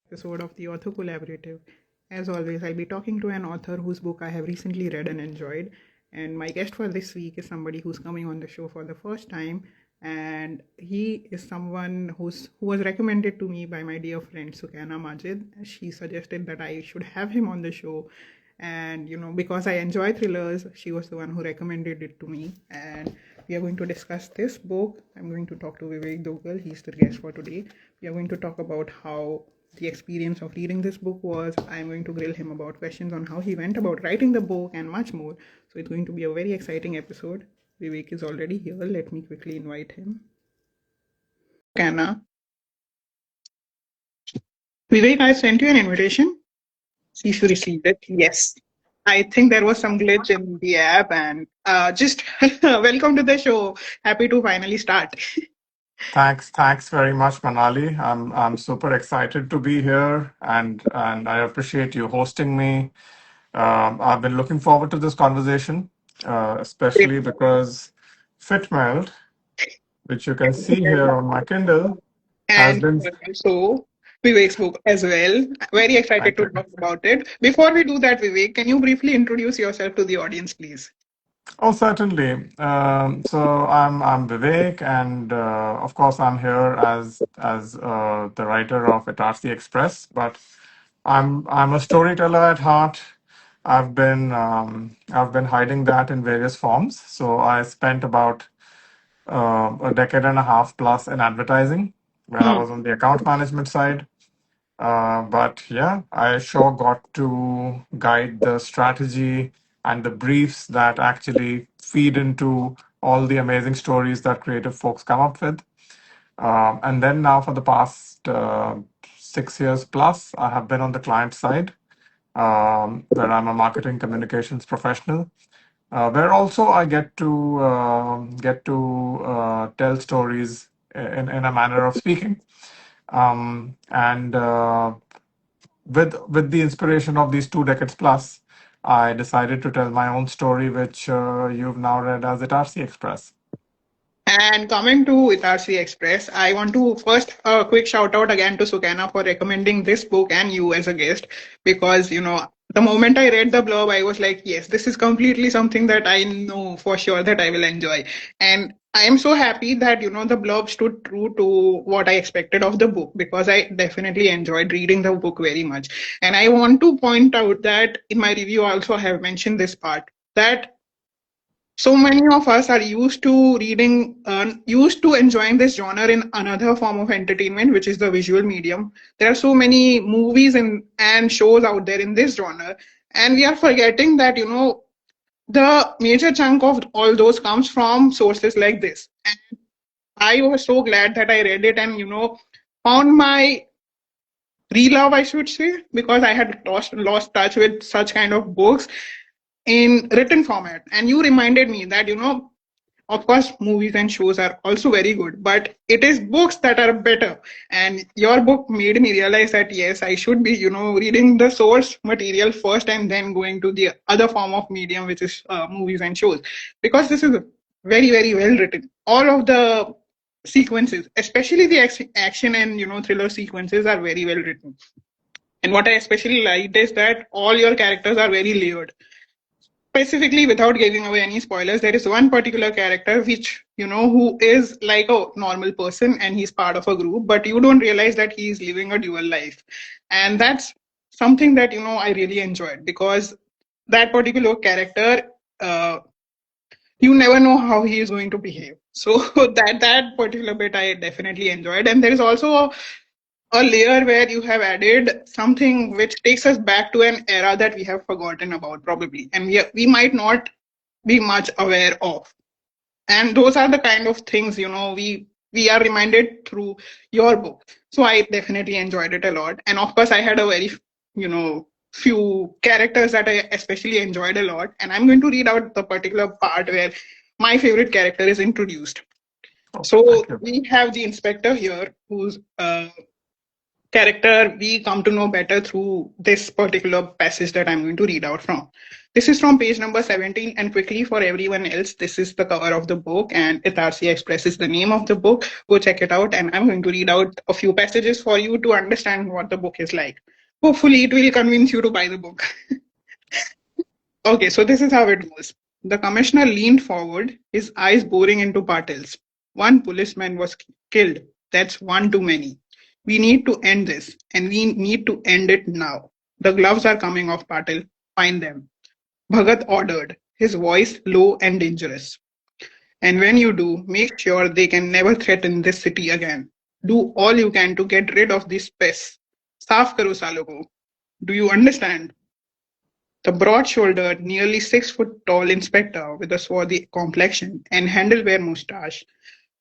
episode of the Author Collaborative. As always, I'll be talking to an author whose book I have recently read and enjoyed. And my guest for this week is somebody who's coming on the show for the first time. And he is someone who was recommended to me by my dear friend Sukana Majid. She suggested that I should have him on the show. And because I enjoy thrillers, she was the one who recommended it to me. And we are going to discuss this book. I'm going to talk to Vivek Duggal. He's the guest for today. We are going to talk about how the experience of reading this book was. I'm going to grill him about questions on how he went about writing the book and much more. So it's going to be a very exciting episode. Vivek is already here. Let me quickly invite him. Anna. Vivek, I sent you an invitation. See if you received it. Yes. I think there was some glitch in the app and just welcome to the show. Happy to finally start. Thanks very much, Manali. I'm super excited to be here, and I appreciate you hosting me. I've been looking forward to this conversation, especially because FitMeld, which you can see here on my Kindle, has And been. also Vivek's book as well. Very excited Thank to you. talk about it. Before we do that, Vivek, can you briefly introduce yourself to the audience, please? Oh, certainly. So I'm Vivek, and of course I'm here as the writer of Itarsi Express. But I'm a storyteller at heart. I've been hiding that in various forms. So I spent about a decade and a half plus in advertising, where I Hmm. was on the account management side. But yeah, I sure got to guide the strategy and the briefs that actually feed into all the amazing stories that creative folks come up with. And then now, for the past 6 years plus, I have been on the client side, where I'm a marketing communications professional. Where also I get to tell stories in a manner of speaking. And with the inspiration of these 2 decades plus, I decided to tell my own story, which you've now read as Itarsi Express. And coming to Itarsi Express, I want to first a quick shout out again to Sukana for recommending this book and you as a guest because the moment I read the blurb, I was like, yes, this is completely something that I know for sure that I will enjoy. And I am so happy that the blurb stood true to what I expected of the book because I definitely enjoyed reading the book very much. And I want to point out that in my review, I also have mentioned this part that so many of us are used to enjoying this genre in another form of entertainment, which is the visual medium. There are so many movies and shows out there in this genre, and we are forgetting that the major chunk of all those comes from sources like this. And I was so glad that I read it and found my re-love, I should say, because I had lost touch with such kind of books in written format. And you reminded me that of course movies and shows are also very good, but it is books that are better. And your book made me realize that yes, I should be reading the source material first and then going to the other form of medium, which is movies and shows, because this is very very well written. All of the sequences, especially the action and thriller sequences, are very well written. And what I especially liked is that all your characters are very layered. Specifically, without giving away any spoilers, there is one particular character which who is like a normal person and he's part of a group, but you don't realize that he's living a dual life. And that's something that I really enjoyed, because that particular character, uh, you never know how he is going to behave. So that particular bit I definitely enjoyed. And there is also a layer where you have added something which takes us back to an era that we have forgotten about, probably, and we might not be much aware of. And those are the kind of things we are reminded through your book. So I definitely enjoyed it a lot. And of course, I had a very few characters that I especially enjoyed a lot. And I'm going to read out the particular part where my favorite character is introduced. Oh, So thank you. we have the inspector here, who's character we come to know better through this particular passage that I'm going to read out from. This is from page number 17, and quickly for everyone else, this is the cover of the book, and Itarsia Express is the name of the book. Go check it out, and I'm going to read out a few passages for you to understand what the book is like. Hopefully, it will convince you to buy the book. Okay, so this is how it goes. The commissioner leaned forward, his eyes boring into Patil's. One policeman was killed. That's one too many. We need to end this, and we need to end it now. The gloves are coming off, Patil. Find them. Bhagat ordered, his voice low and dangerous. And when you do, make sure they can never threaten this city again. Do all you can to get rid of this pest. Saaf karo salo ko. Do you understand? The broad-shouldered, nearly 6 foot tall inspector with a swarthy complexion and handlebar moustache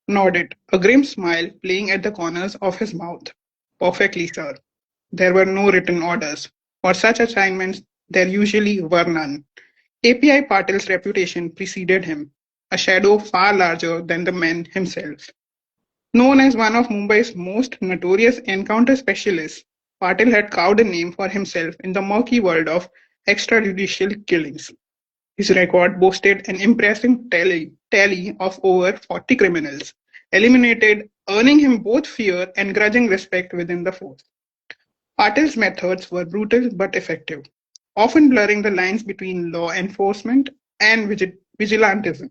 nodded, a grim smile playing at the corners of his mouth. Perfectly, sir. There were no written orders. For such assignments, there usually were none. API Patil's reputation preceded him, a shadow far larger than the man himself. Known as one of Mumbai's most notorious encounter specialists, Patil had carved a name for himself in the murky world of extrajudicial killings. His record boasted an impressive tally of over 40 criminals, eliminated, earning him both fear and grudging respect within the force. Patil's methods were brutal but effective, often blurring the lines between law enforcement and vigilantism.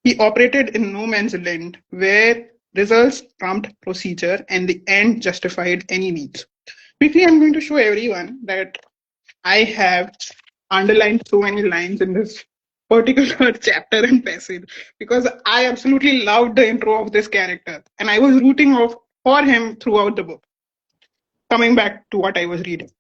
He operated in no man's land where results trumped procedure and the end justified any means. Quickly, I'm going to show everyone that I have underlined so many lines in this particular chapter and passage because I absolutely loved the intro of this character and I was rooting for him throughout the book. Coming back to what I was reading.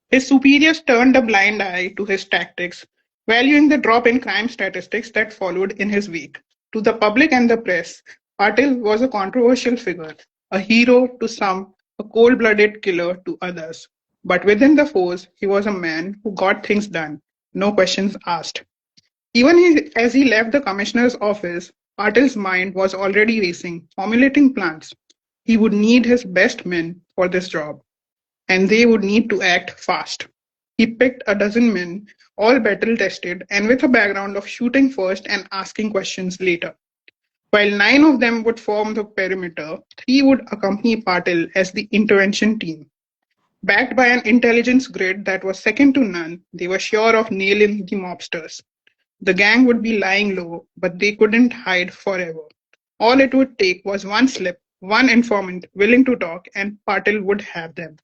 His superiors turned a blind eye to his tactics, valuing the drop in crime statistics that followed in his wake. To the public and the press, Patil was a controversial figure, a hero to some, a cold blooded killer to others. But within the force, he was a man who got things done, no questions asked. Even as he left the commissioner's office, Patil's mind was already racing, formulating plans. He would need his best men for this job, and they would need to act fast. He picked a dozen men, all battle tested and with a background of shooting first and asking questions later. While 9 of them would form the perimeter, 3 would accompany Patil as the intervention team. Backed by an intelligence grid that was second to none, they were sure of nailing the mobsters. The gang would be lying low, but they couldn't hide forever. All it would take was one slip, one informant willing to talk, and Patil would have them.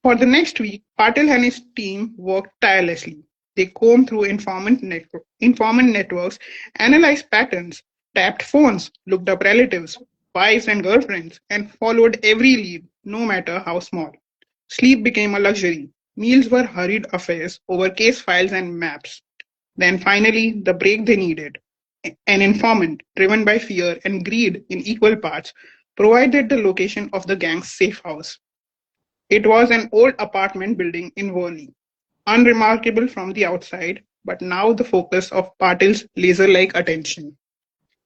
For the next week, Patil and his team worked tirelessly. They combed through informant networks, analyzed patterns, tapped phones, looked up relatives, wives and girlfriends, and followed every lead, no matter how small. Sleep became a luxury. Meals were hurried affairs over case files and maps. Then finally, the break they needed. An informant, driven by fear and greed in equal parts, provided the location of the gang's safe house. It was an old apartment building in Worli, unremarkable from the outside, but now the focus of Patil's laser-like attention.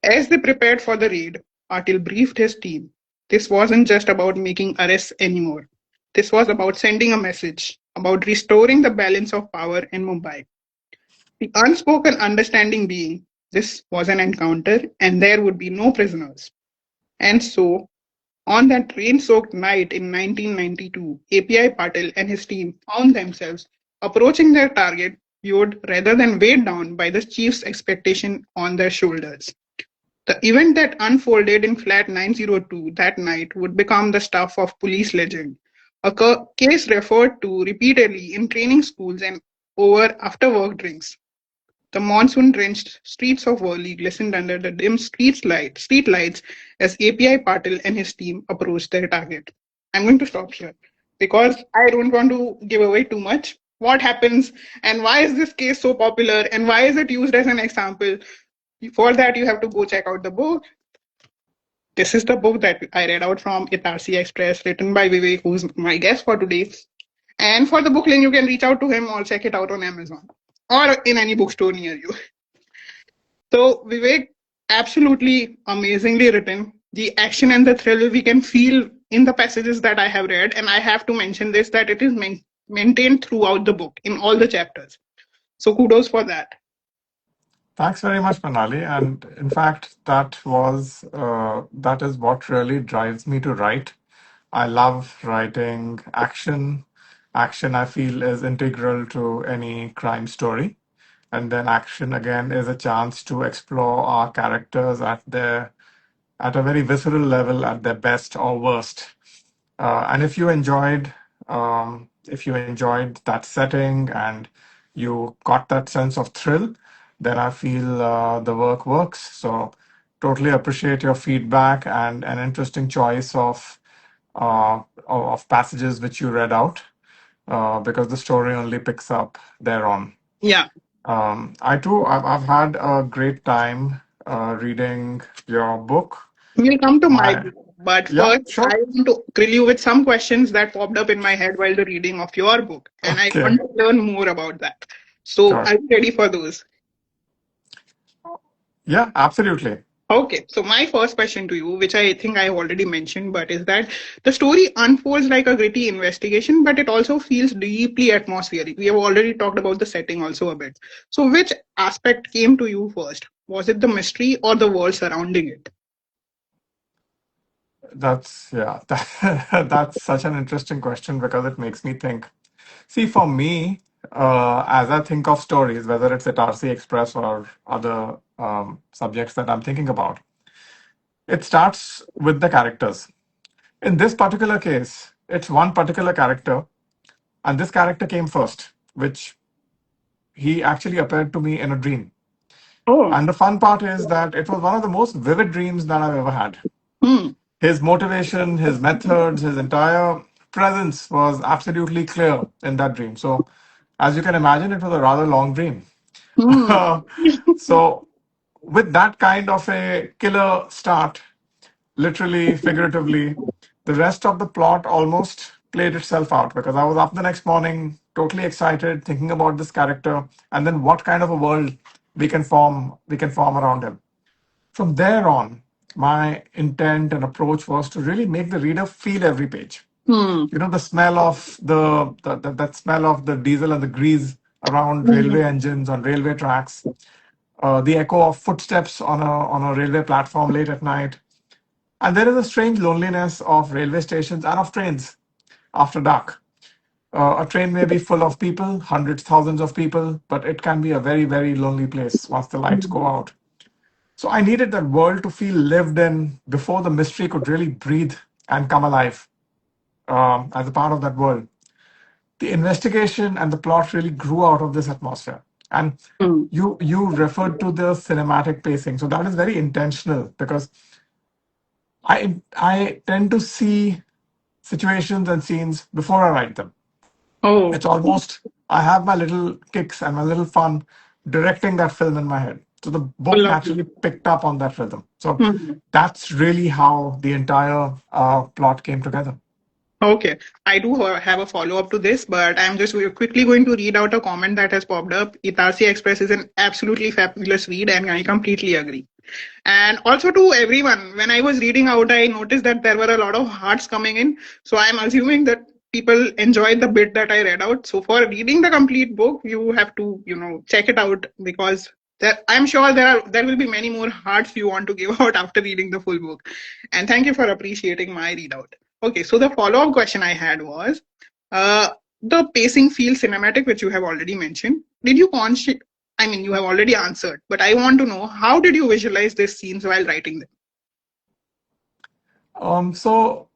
As they prepared for the raid, Patil briefed his team. This wasn't just about making arrests anymore. This was about sending a message, about restoring the balance of power in Mumbai. The unspoken understanding being this was an encounter and there would be no prisoners. And so, on that rain-soaked night in 1992, API Patil and his team found themselves approaching their target viewed rather than weighed down by the chief's expectation on their shoulders. The event that unfolded in Flat 902 that night would become the stuff of police legend, a case referred to repeatedly in training schools and over after-work drinks. The monsoon-drenched streets of Worli glistened under the dim street lights as API Patil and his team approached their target. I'm going to stop here because I don't want to give away too much. What happens and why is this case so popular and why is it used as an example? For that, you have to go check out the book. This is the book that I read out from Itarsi Express, written by Vivek, who's my guest for today. And for the book link, you can reach out to him or check it out on Amazon or in any bookstore near you. So, Vivek, absolutely amazingly written. The action and the thrill we can feel in the passages that I have read, and I have to mention this, that it is maintained throughout the book in all the chapters. So kudos for that. Thanks very much, Manali. And in fact, that is what really drives me to write. I love writing action. Action, I feel, is integral to any crime story. And then action again is a chance to explore our characters at a very visceral level, at their best or worst. And if you enjoyed that setting and you got that sense of thrill, then I feel the work works. So totally appreciate your feedback and an interesting choice of passages which you read out, because the story only picks up thereon. Yeah. I've had a great time reading your book. We'll come to my My, book, but yeah, first I sure, want to grill you with some questions that popped up in my head while the reading of your book, and I okay, want to learn more about that. So, sure, are you ready for those? yeah, absolutely. Okay, so my first question to you, which I think I have already mentioned, but is that the story unfolds like a gritty investigation, but it also feels deeply atmospheric. We have already talked about the setting also a bit. So, which aspect came to you first? Was it the mystery or the world surrounding it? That's yeah, that's such an interesting question because it makes me think. See, for me, as I think of stories, whether it's at RC Express or other subjects that I'm thinking about, it starts with the characters. In this particular case, it's one particular character, and this character came first, which he actually appeared to me in a dream. Oh, And the fun part is that it was one of the most vivid dreams that I've ever had. hmm, His motivation, his methods, his entire presence was absolutely clear in that dream. So, as you can imagine, it was a rather long dream. hmm, So, with that kind of a killer start, literally, figuratively, the rest of the plot almost played itself out because I was up the next morning, totally excited, thinking about this character, and then what kind of a world we can form around him. From there on, my intent and approach was to really make the reader feel every page. hmm, You know, the smell of that smell of the diesel and the grease around railway hmm, engines on railway tracks, the echo of footsteps on a railway platform late at night, and there is a strange loneliness of railway stations and of trains after dark. A train may be full of people, hundreds, thousands of people, but it can be a very, very lonely place once the lights go out. So I needed that world to feel lived in before the mystery could really breathe and come alive as a part of that world. The investigation and the plot really grew out of this atmosphere. And hmm. you referred to the cinematic pacing, so that is very intentional because I tend to see situations and scenes before I write them. Oh, It's almost I have my little kicks and my little fun directing that film in my head. So the book lovely. naturally picked up on that rhythm. So Hmm. that's really how the entire plot came together. Okay, I do have a follow up to this, but I'm just quickly going to read out a comment that has popped up. Itarsi Express is an absolutely fabulous read, and I completely agree. And also to everyone, when I was reading out, I noticed that there were a lot of hearts coming in. So I'm assuming that people enjoyed the bit that I read out. So for reading the complete book, you have to, check it out because I'm sure there will be many more hearts you want to give out after reading the full book. And thank you for appreciating my readout. Okay, so the follow-up question I had was, uh, the pacing feels cinematic, which you have already mentioned. Did you I mean, you have already answered, but I want to know how did you visualize these scenes while writing them? So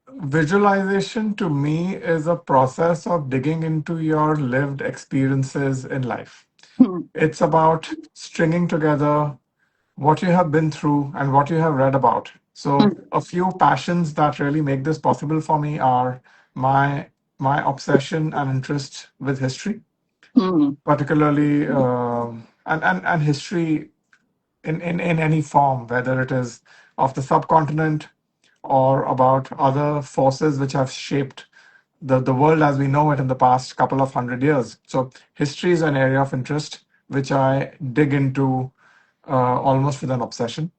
visualization to me is a process of digging into your lived experiences in life. Hmm, It's about stringing together what you have been through and what you have read about. So, hmm, a few passions that really make this possible for me are my my obsession and interest with history, hmm, particularly and history in any form, whether it is of the subcontinent or about other forces which have shaped the world as we know it in the past couple of 100 years. So history is an area of interest which I dig into almost with an obsession.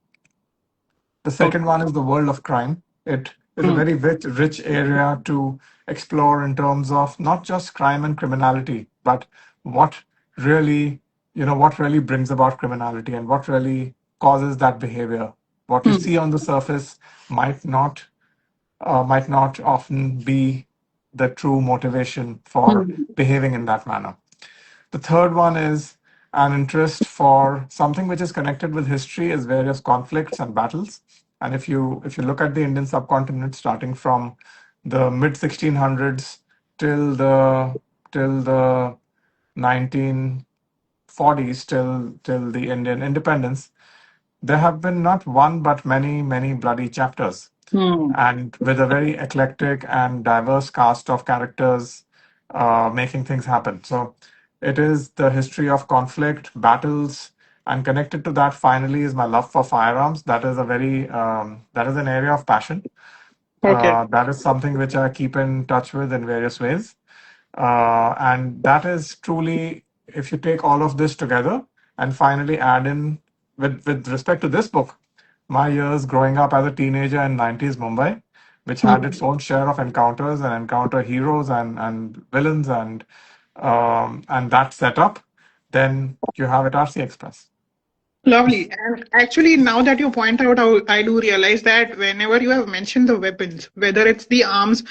The second okay. one is the world of crime. It is a Hmm. very rich area to explore in terms of not just crime and criminality, but what really, what really brings about criminality and what really causes that behavior. What you Hmm. see on the surface might not might not often be the true motivation for Hmm. behaving in that manner. The third one is an interest for something which is connected with history is various conflicts and battles. And if you look at the Indian subcontinent starting from the mid 1600s till the till the 1940s till the Indian independence, there have been not one but many bloody chapters, Hmm. and with a very eclectic and diverse cast of characters making things happen. So it is the history of conflict, battles, and connected to that finally is my love for firearms. That is a very that is an area of passion. Okay. That is something which I keep in touch with in various ways. And that is truly, if you take all of this together and finally add in, with respect to this book, my years growing up as a teenager in 90s Mumbai, which had its Hmm. own share of encounters and encounter heroes and villains and that setup, then you have it RC Express. Lovely. And actually, now that you point out, how I do realize that whenever you have mentioned the weapons, whether it's the arms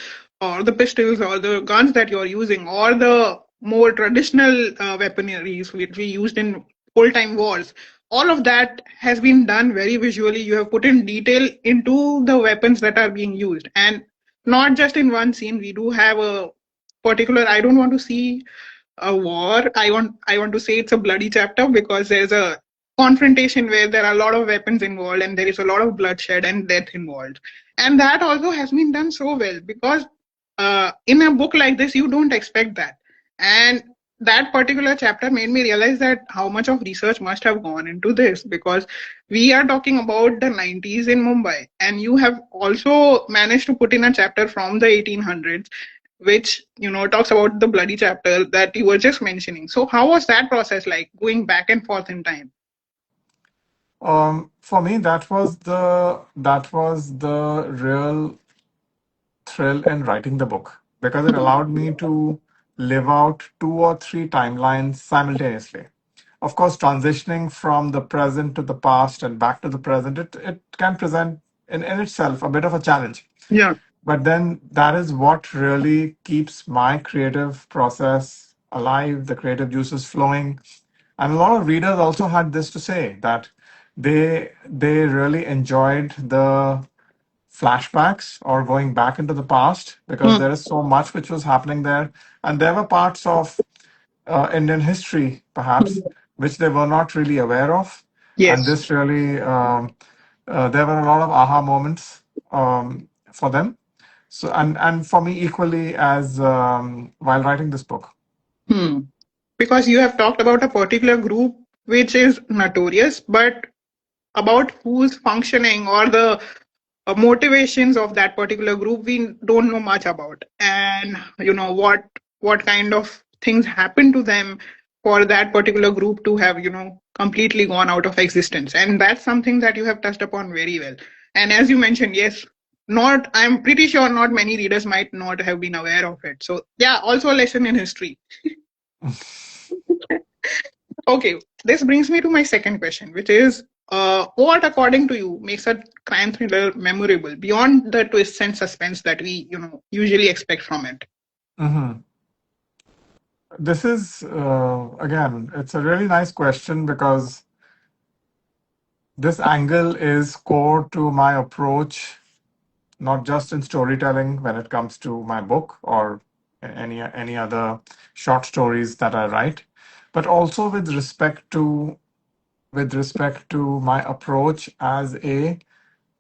or the pistols or the guns that you're using, or the more traditional weaponries which we used in old time wars, all of that has been done very visually. You have put in detail into the weapons that are being used. And not just in one scene, we do have a particular, I don't want to see a war. I want to say it's a bloody chapter because there's a confrontation where there are a lot of weapons involved and there is a lot of bloodshed and death involved. And that also has been done so well because in a book like this you don't expect that. And that particular chapter made me realize that how much of research must have gone into this, because we are talking about the 90s in Mumbai and you have also managed to put in a chapter from the 1800s which talks about the bloody chapter that you were just mentioning. So how was that process like, going back and forth in time? For me, that was the real thrill in writing the book because it allowed me to live out two or three timelines simultaneously. Of course, transitioning from the present to the past and back to the present, it can present in itself a bit of a challenge. Yeah. But then that is what really keeps my creative process alive, the creative juices flowing. And a lot of readers also had this to say that they really enjoyed the flashbacks or going back into the past because Hmm. there is so much which was happening there. And there were parts of Indian history, perhaps, which they were not really aware of. And Yes. this really, there were a lot of aha moments for them. So, and for me equally as while writing this book. Hmm. Because you have talked about a particular group which is notorious, but about who's functioning or the motivations of that particular group we don't know much about, and what kind of things happen to them for that particular group to have completely gone out of existence. And that's something that you have touched upon very well. And as you mentioned, yes, not I'm pretty sure not many readers might not have been aware of it. So yeah, also a lesson in history. Okay, this brings me to my second question, which is what, according to you, makes a crime thriller memorable beyond the twists and suspense that we, usually expect from it? Mhm. This is, again, it's a really nice question because this angle is core to my approach, not just in storytelling when it comes to my book or any other short stories that I write, but also with respect to my approach as a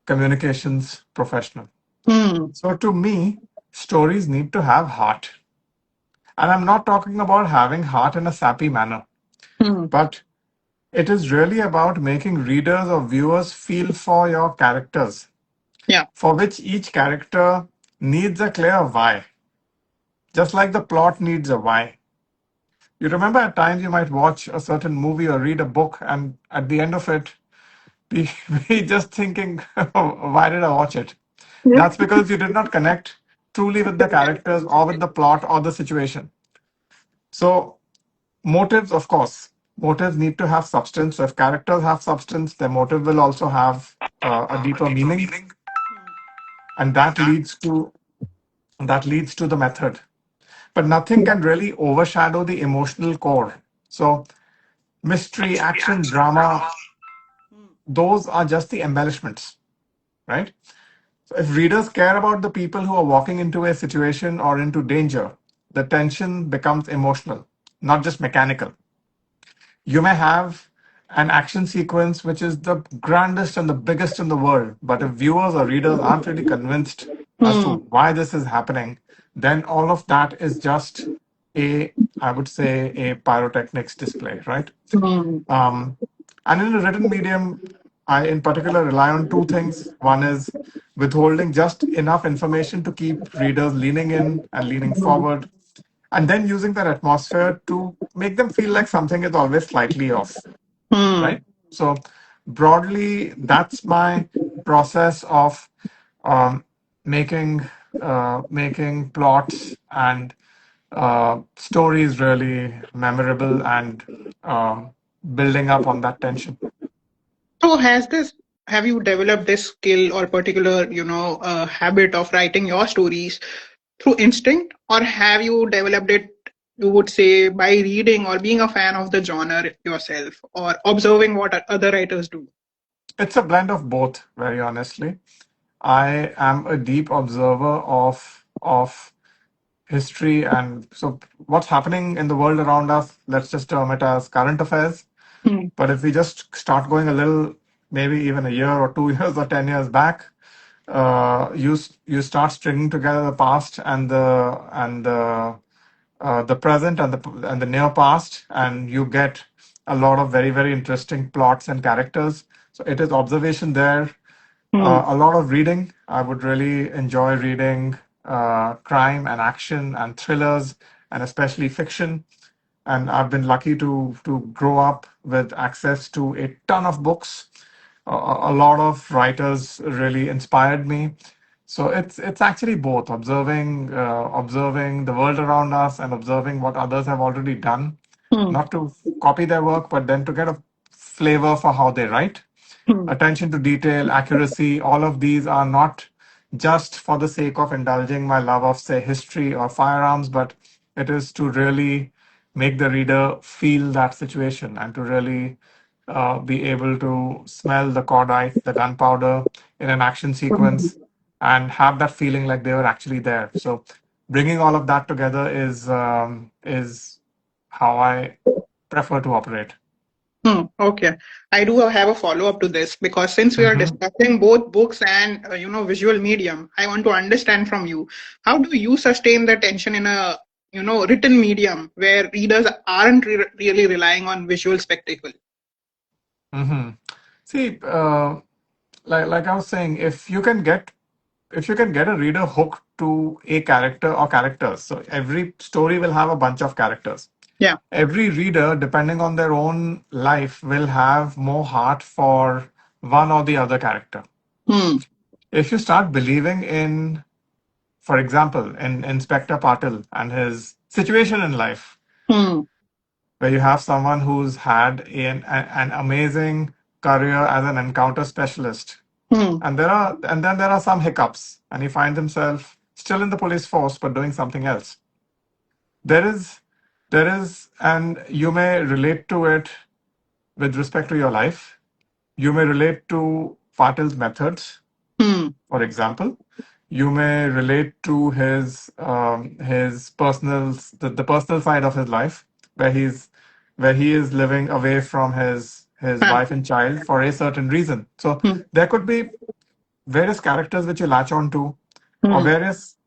communications professional. Hmm. So to me, stories need to have heart. And I'm not talking about having heart in a sappy manner, Hmm. but it is really about making readers or viewers feel for your characters, Yeah. for which each character needs a clear why, just like the plot needs a why. You remember at times you might watch a certain movie or read a book, and at the end of it, we just thinking, why did I watch it? That's because you did not connect truly with the characters or with the plot or the situation. So, motives, of course, motives need to have substance. So if characters have substance, their motive will also have a deeper meaning, and that leads to the method. But nothing can really overshadow the emotional core. So, mystery, action, drama, those are just the embellishments, right? So if readers care about the people who are walking into a situation or into danger, the tension becomes emotional, not just mechanical. You may have an action sequence which is the grandest and the biggest in the world, but if viewers or readers aren't really convinced as to Hmm. why this is happening, then all of that is just a, I would say, a pyrotechnics display, right? Hmm. Um, and in a written medium, I in particular rely on two things. One is withholding just enough information to keep readers leaning in and leaning forward, and then using that atmosphere to make them feel like something is always slightly off, Hmm. right? So, broadly, that's my process of um, making plots and stories really memorable and um, building up on that tension. So have you developed this skill or particular, habit of writing your stories through instinct, or have you developed it, you would say, by reading or being a fan of the genre yourself, or observing what other writers do? It's a blend of both, very honestly. I am a deep observer of history and so what's happening in the world around us. Let's just term it as current affairs. Hmm. But if we just start going a little, maybe even a year or 2 years or 10 years back, you start stringing together the past and the present and the near past, and you get a lot of very very interesting plots and characters. So it is observation there, Hmm. a lot of reading. I would really enjoy reading crime and action and thrillers, and especially fiction. And I've been lucky to grow up with access to a ton of books. A lot of writers really inspired me. So it's actually both observing the world around us and observing what others have already done, Hmm. not to copy their work, but then to get a flavor for how they write. Hmm. Attention to detail, accuracy, all of these are not just for the sake of indulging my love of, say, history or firearms, but it is to really make the reader feel that situation and to really be able to smell the cordite, the gunpowder in an action sequence, and have that feeling like they were actually there. So, bringing all of that together is how I prefer to operate. Hmm, okay. I do have a follow-up to this because since we are Mm-hmm. discussing both books and visual medium, I want to understand from you, how do you sustain the tension in a written medium where readers aren't really relying on visual spectacle? Mm-hmm. See, like I was saying, if you can get a reader hooked to a character or characters, so every story will have a bunch of characters. Yeah. Every reader, depending on their own life, will have more heart for one or the other character. Hmm. If you start believing in, for example, in Inspector Patil and his situation in life, Hmm. where you have someone who's had an amazing career as an encounter specialist, Hmm. and then there are some hiccups, and he finds himself still in the police force but doing something else. There is there is and you may relate to it with respect to your life. You may relate to Patil's methods, Hmm. for example. You may relate to his personal the personal side of his life, where he is living away from his Huh. wife and child for a certain reason. So Hmm. there could be various characters which you latch on to, or Hmm.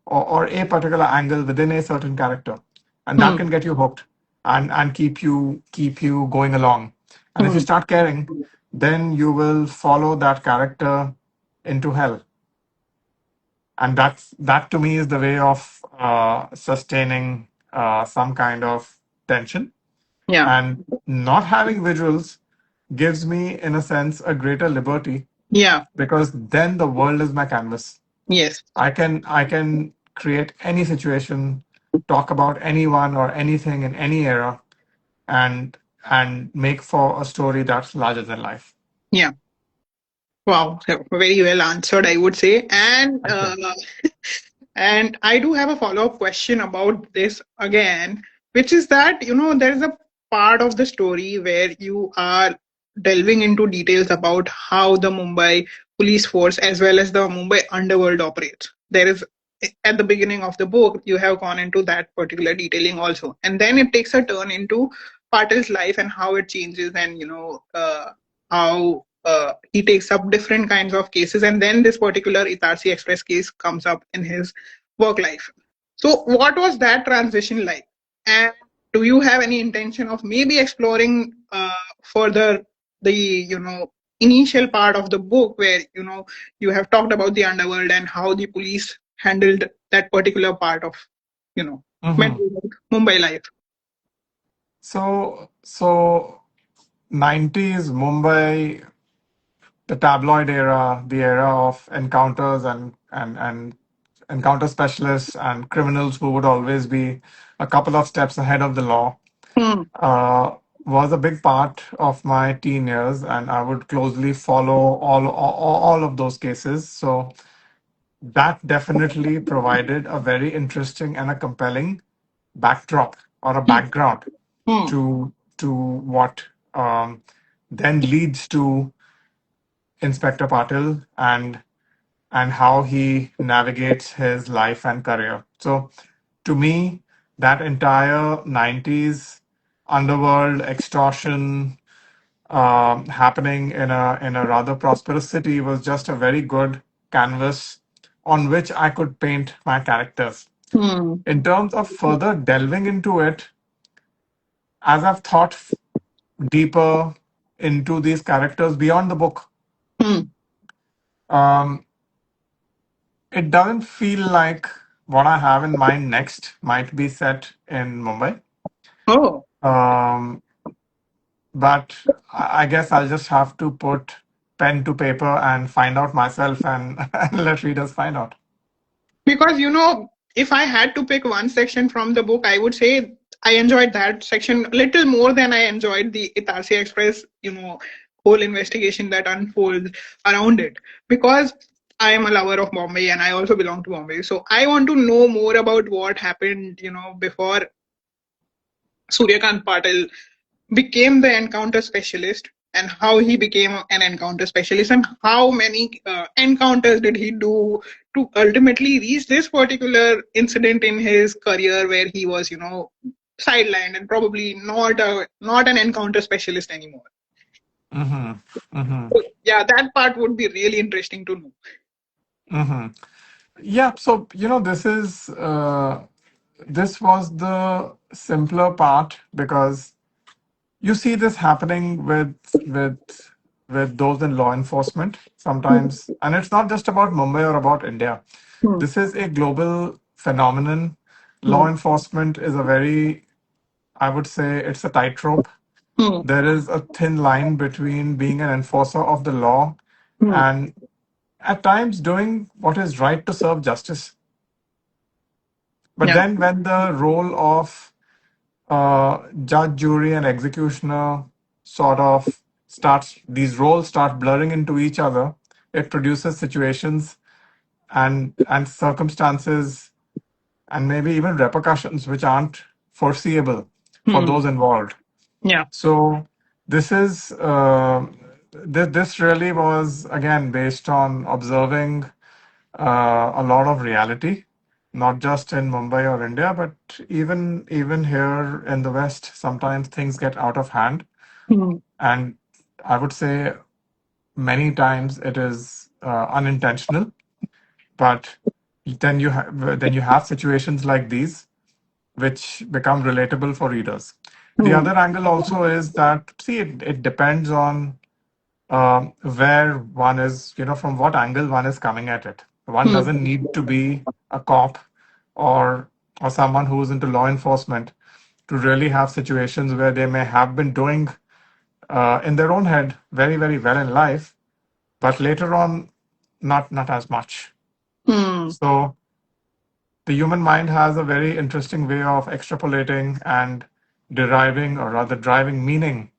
or a particular angle within a certain character, and that Hmm. can get you hooked and keep you going along. And if you Hmm. start caring, then you will follow that character into hell. And that to me is the way of sustaining some kind of tension. Yeah. And not having visuals gives me, in a sense, a greater liberty, Yeah. because then the world is my canvas. Yes. I can create any situation, talk about anyone or anything in any era, and make for a story that's larger than life. Yeah. Wow. Very well answered, I would say. And Thank you. and I do have a follow-up question about this again, which is that, there is a part of the story where you are delving into details about how the Mumbai police force as well as the Mumbai underworld operates. There is, at the beginning of the book, you have gone into that particular detailing also. And then it takes a turn into Patil's life and how it changes, and, how he takes up different kinds of cases. And then this particular Itarsi Express case comes up in his work life. So, what was that transition like? And do you have any intention of maybe exploring further the initial part of the book where you have talked about the underworld and how the police handled that particular part of you know Hmm. mental health, Mumbai life? So 90s Mumbai, the tabloid era, the era of encounters and encounter specialists and criminals who would always be a couple of steps ahead of the law, Hmm. uh, was a big part of my teen years, and I would closely follow all of those cases. So that definitely provided a very interesting and a compelling backdrop or a Hmm. background Hmm. to what then leads to Inspector Patil and how he navigates his life and career. So, to me, that entire 90s underworld extortion happening in a rather prosperous city was just a very good canvas on which I could paint my characters. Hmm. In terms of further delving into it, as I've thought deeper into these characters beyond the book, Hmm. um, it doesn't feel like what I have in mind next might be set in Mumbai. Oh, Um, but I guess I'll just have to put pen to paper and find out myself and, and let readers find out. because if I had to pick one section from the book, I would say I enjoyed that section a little more than I enjoyed the Itarsi Express, whole investigation that unfolds around it. Because I am a lover of Bombay and I also belong to Bombay. So I want to know more about what happened, before Suryakant Patil became the encounter specialist, and how he became an encounter specialist, and how many encounters did he do to ultimately reach this particular incident in his career where he was sidelined and probably not an encounter specialist anymore. Hmm. Hmm. So yeah, that part would be really interesting to know. Hmm. Yeah, so this was the simpler part because you see this happening with those in law enforcement sometimes, and it's not just about Mumbai or about India. Hmm. This is a global phenomenon. Law Hmm. enforcement is a very, I would say, it's a tightrope. Hmm. There is a thin line between being an enforcer of the law Hmm. and at times doing what is right to serve justice. But Yeah. then when the role of judge, jury, and executioner sort of these roles start blurring into each other, it produces situations and circumstances and maybe even repercussions which aren't foreseeable for Hmm. those involved. Yeah. So this is this really was again based on observing a lot of reality, not just in Mumbai or India, but even here in the West. Sometimes things get out of hand, Hmm. and I would say many times it is unintentional. But then you have situations like these which become relatable for readers. The Hmm. other angle also is that, see, it depends on where one is, from what angle one is coming at it. One Hmm. doesn't need to be a cop or or someone who's into law enforcement to really have situations where they may have been doing in their own head very, very well in life, but later on, not as much. Hmm. So the human mind has a very interesting way of extrapolating and deriving, or rather driving meaning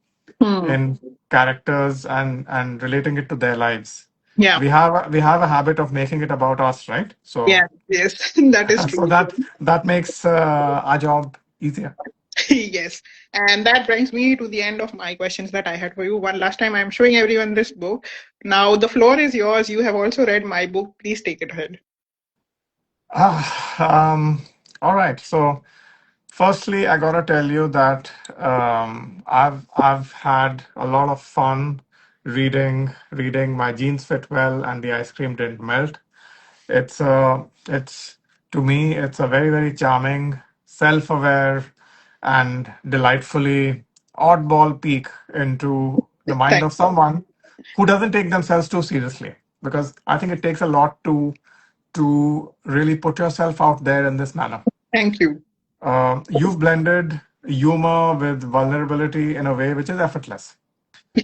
Hmm. in characters and relating it to their lives. Yeah. We have a habit of making it about us, right? So Yeah. Yes. That is so true. that makes our job easier. Yes. And that brings me to the end of my questions that I had for you. One last time, I'm showing everyone this book. Now, the floor is yours. You have also read my book. Please take it ahead. Ah, all right. So firstly, I gotta tell you that I've had a lot of fun reading My Jeans Fit Well and The Ice Cream Didn't Melt. It's to me it's a very very charming, self-aware, and delightfully oddball peek into the mind Thank, of someone who doesn't take themselves too seriously. Because I think it takes a lot to really put yourself out there in this manner. thank you. You've blended humor with vulnerability in a way which is effortless.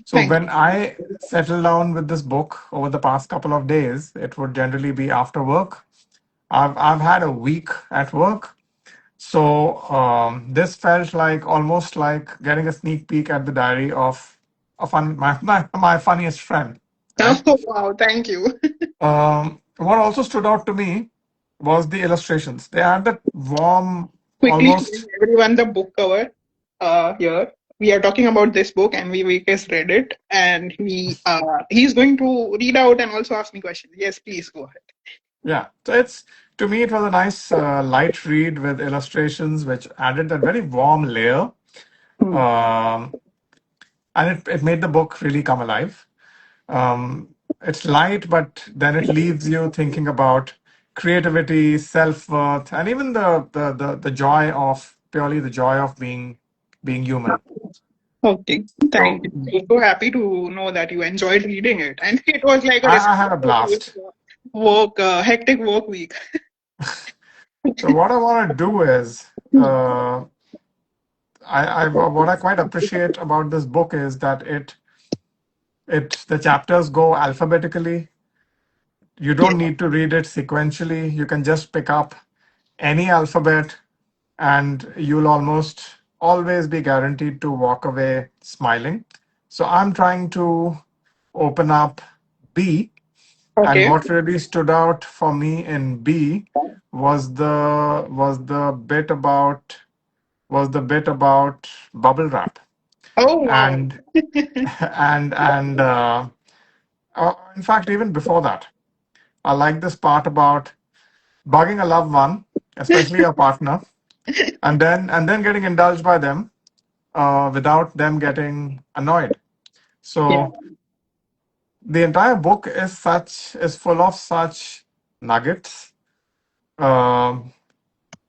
So Thank when I settle down with this book over the past couple of days, it would generally be after work. I've had a week at work, so this felt like almost like getting a sneak peek at the diary of my funniest friend, you. right? Oh, wow. Thank you. What also stood out to me was the illustrations. They had that warm, Quickly showing almost. everyone the book cover here. We are talking about this book, and Vivek has read it, and he's going to read out and also ask me questions. Yes, please go ahead. Yeah, so it's to me it was a nice light read with illustrations which added that very warm layer, Hmm. um, and it made the book really come alive. It's light, but then it leaves you thinking about creativity, self worth, and even the joy of purely the joy of being human. Okay, So thank you. I'm so happy to know that you enjoyed reading it, and it was like a I had a distraction with blast. hectic work week. So what I want to do is. What I quite appreciate about this book is that the chapters go alphabetically. You Yeah. don't need to read it sequentially. You can just pick up any alphabet, and you'll almost always be guaranteed to walk away smiling. So I'm trying to open up B, and Okay. what really stood out for me in B was the bit about bubble wrap. Oh wow. And and in fact, even before that, I like this part about bugging a loved one, especially a partner, and then getting indulged by them without them getting annoyed. Yeah. So the entire book is full of such nuggets, um,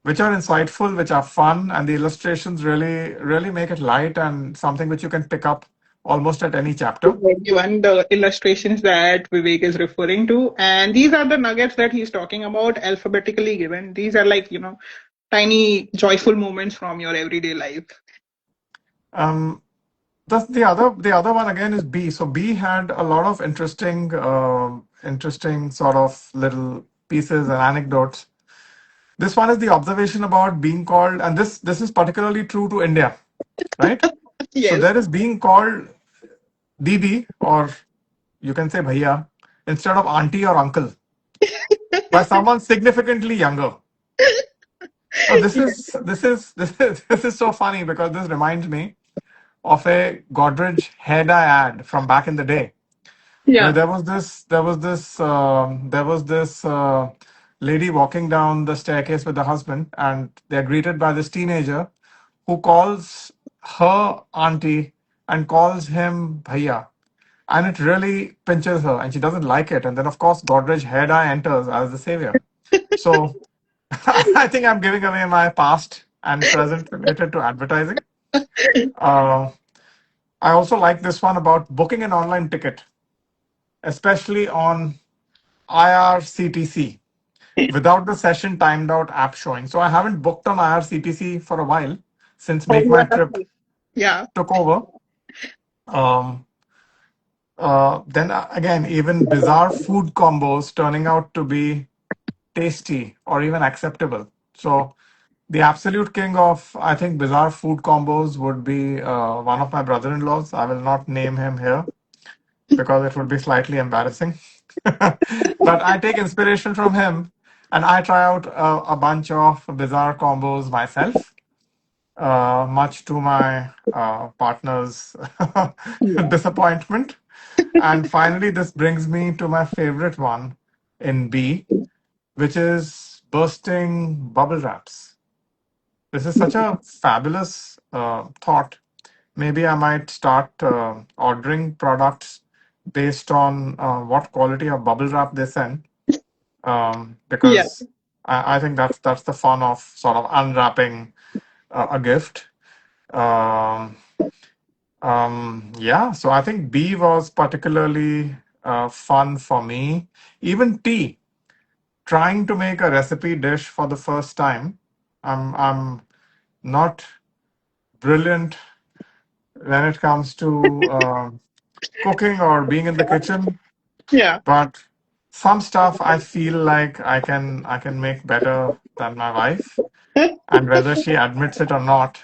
which are insightful, which are fun, and the illustrations really make it light and something which you can pick up almost at any chapter. Given the illustrations that Vivek is referring to, and these are the nuggets that he's talking about, alphabetically given. These are like tiny joyful moments from your everyday life. Um, the other one again is B. So B had a lot of interesting sort of little pieces and anecdotes. This one is the observation about being called, and this is particularly true to India, right? So Yes. there is being called Didi, or you can say Bhaiya, instead of auntie or uncle by someone significantly younger. Now this is so funny because this reminds me of a Godrej hair dye ad from back in the day, where Yeah. there was this lady walking down the staircase with the husband, and they're greeted by this teenager who calls her auntie and calls him bhaiya, and it really pinches her, and she doesn't like it. And then, of course, Godrej hair dye enters as the savior. So I think I'm giving away my past and present related to advertising. Uh, I also like this one about booking an online ticket, especially on IRCTC, without the session timed out app showing. So I haven't booked on IRCTC for a while since Oh, Make you My are Trip lucky. Yeah. took over. Um, then again, even bizarre food combos turning out to be tasty or even acceptable. So the absolute king of, I think, bizarre food combos would be one of my brother-in-laws. I will not name him here because it would be slightly embarrassing. But I take inspiration from him and I try out a bunch of bizarre combos myself, much to my partner's Yeah. disappointment. And finally, this brings me to my favorite one in B, which is bursting bubble wraps. This is such a fabulous thought. Maybe I might start ordering products based on what quality of bubble wrap they send, Yeah. because I think that's the fun of sort of unwrapping a gift. Um, yeah, so I think B was particularly fun for me. Even T, trying to make a recipe dish for the first time. I'm not brilliant when it comes to cooking or being in the kitchen, Yeah. but some stuff I feel like I can make better than my wife, and whether she admits it or not,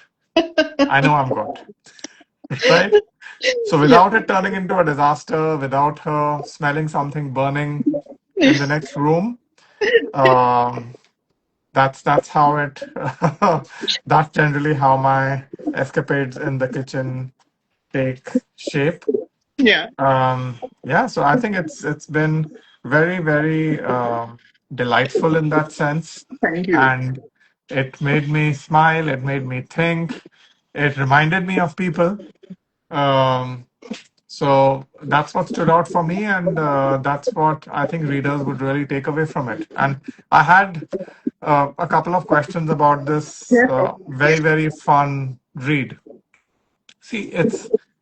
I know I'm good, right? So Yeah. without it turning into a disaster, without her smelling something burning in the next room, um, that's how it. That's generally how my escapades in the kitchen take shape. Yeah. Yeah, so I think it's been very, very delightful in that sense, Thank you. and it made me smile. It made me think. It reminded me of people. Um, so that's what stood out for me, and that's what I think readers would really take away from it. And I had a couple of questions about this Yes. very, very fun read. See,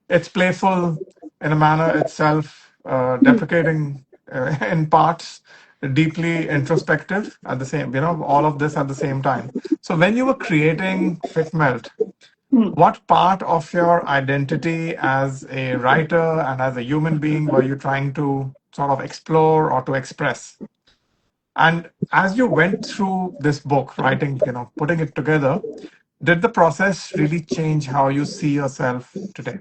it's playful in a manner itself, deprecating in parts, deeply introspective at the same. All of this at the same time. So when you were creating Fit Melt, Hmm. what part of your identity as a writer and as a human being were you trying to sort of explore or to express? And as you went through this book, writing, putting it together, did the process really change how you see yourself today?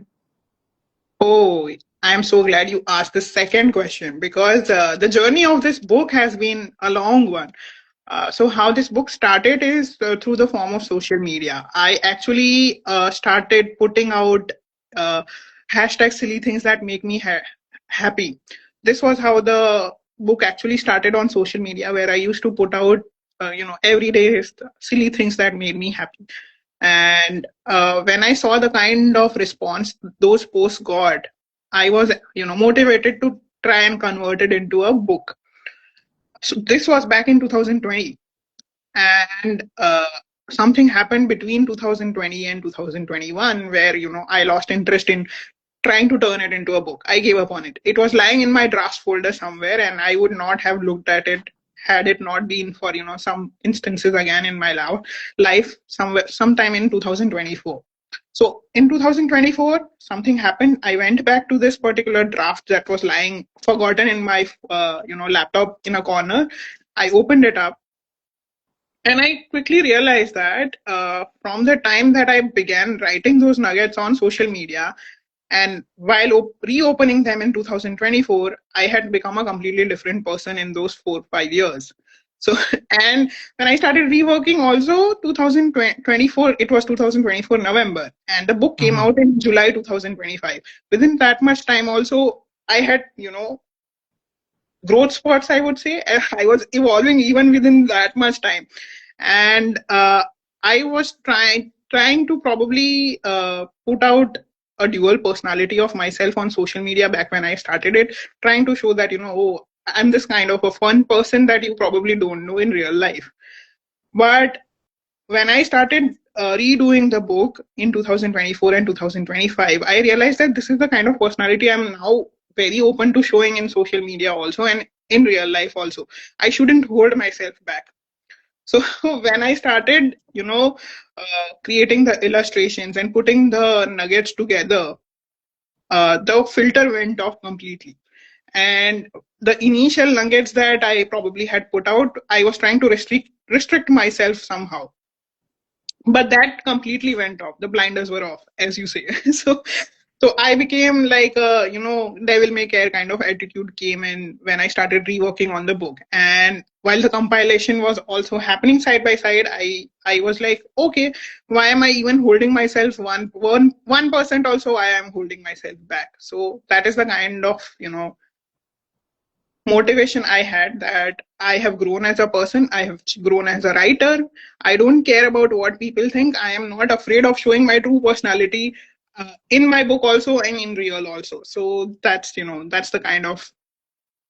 Oh, I'm so glad you asked the second question because the journey of this book has been a long one. So how this book started is through the form of social media. I actually started putting out uh, hashtag silly things that make me happy. This was how the book actually started on social media, where I used to put out, everyday silly things that made me happy. And when I saw the kind of response those posts got, I was, motivated to try and convert it into a book. So this was back in 2020, and something happened between 2020 and 2021 where I lost interest in trying to turn it into a book. I gave up on it. It was lying in my drafts folder somewhere, and I would not have looked at it had it not been for some instances again in my life somewhere sometime in 2024. So in 2024 something happened. I went back to this particular draft that was lying forgotten in my laptop in a corner. I opened it up, and I quickly realized that from the time that I began writing those nuggets on social media, and while reopening them in 2024, I had become a completely different person in those 4 5 years. So, and when I started reworking, also 2024, it was 2024 November, and the book came Mhm. out in July 2025. Within that much time, also, I had, growth spots, I would say. I was evolving even within that much time, and I was trying to probably put out a dual personality of myself on social media back when I started it, trying to show that oh, I'm this kind of a fun person that you probably don't know in real life. But when I started redoing the book in 2024 and 2025, I realized that this is the kind of personality I'm now very open to showing in social media also, and in real life also. I shouldn't hold myself back. So when I started, creating the illustrations and putting the nuggets together, the filter went off completely. And the initial nuggets that I probably had put out, I was trying to restrict myself somehow, but that completely went off. The blinders were off, as you say. So I became like a, devil may care kind of attitude came in when I started reworking on the book. And while the compilation was also happening side by side, I was like, okay, why am I even holding myself 1% also? I am holding myself back. So that is the kind of, motivation I had, that I have grown as a person, I have grown as a writer. I don't care about what people think. I am not afraid of showing my true personality in my book also and in real also. So that's the kind of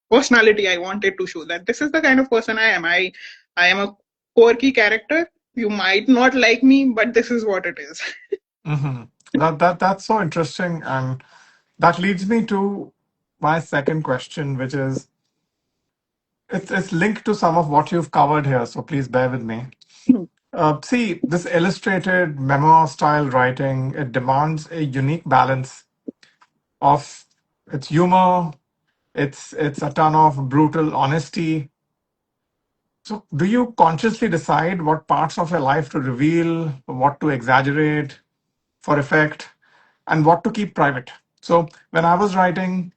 personality I wanted to show, that this is the kind of person I am. I am a quirky character. You might not like me, but this is what it is. Hmm. That's so interesting, and that leads me to my second question, which is it's linked to some of what you've covered here. So please bear with me. See, this illustrated memoir style writing, it demands a unique balance of its humor, it's a ton of brutal honesty. So, do you consciously decide what parts of your life to reveal, what to exaggerate for effect, and what to keep private? So, when I was writing,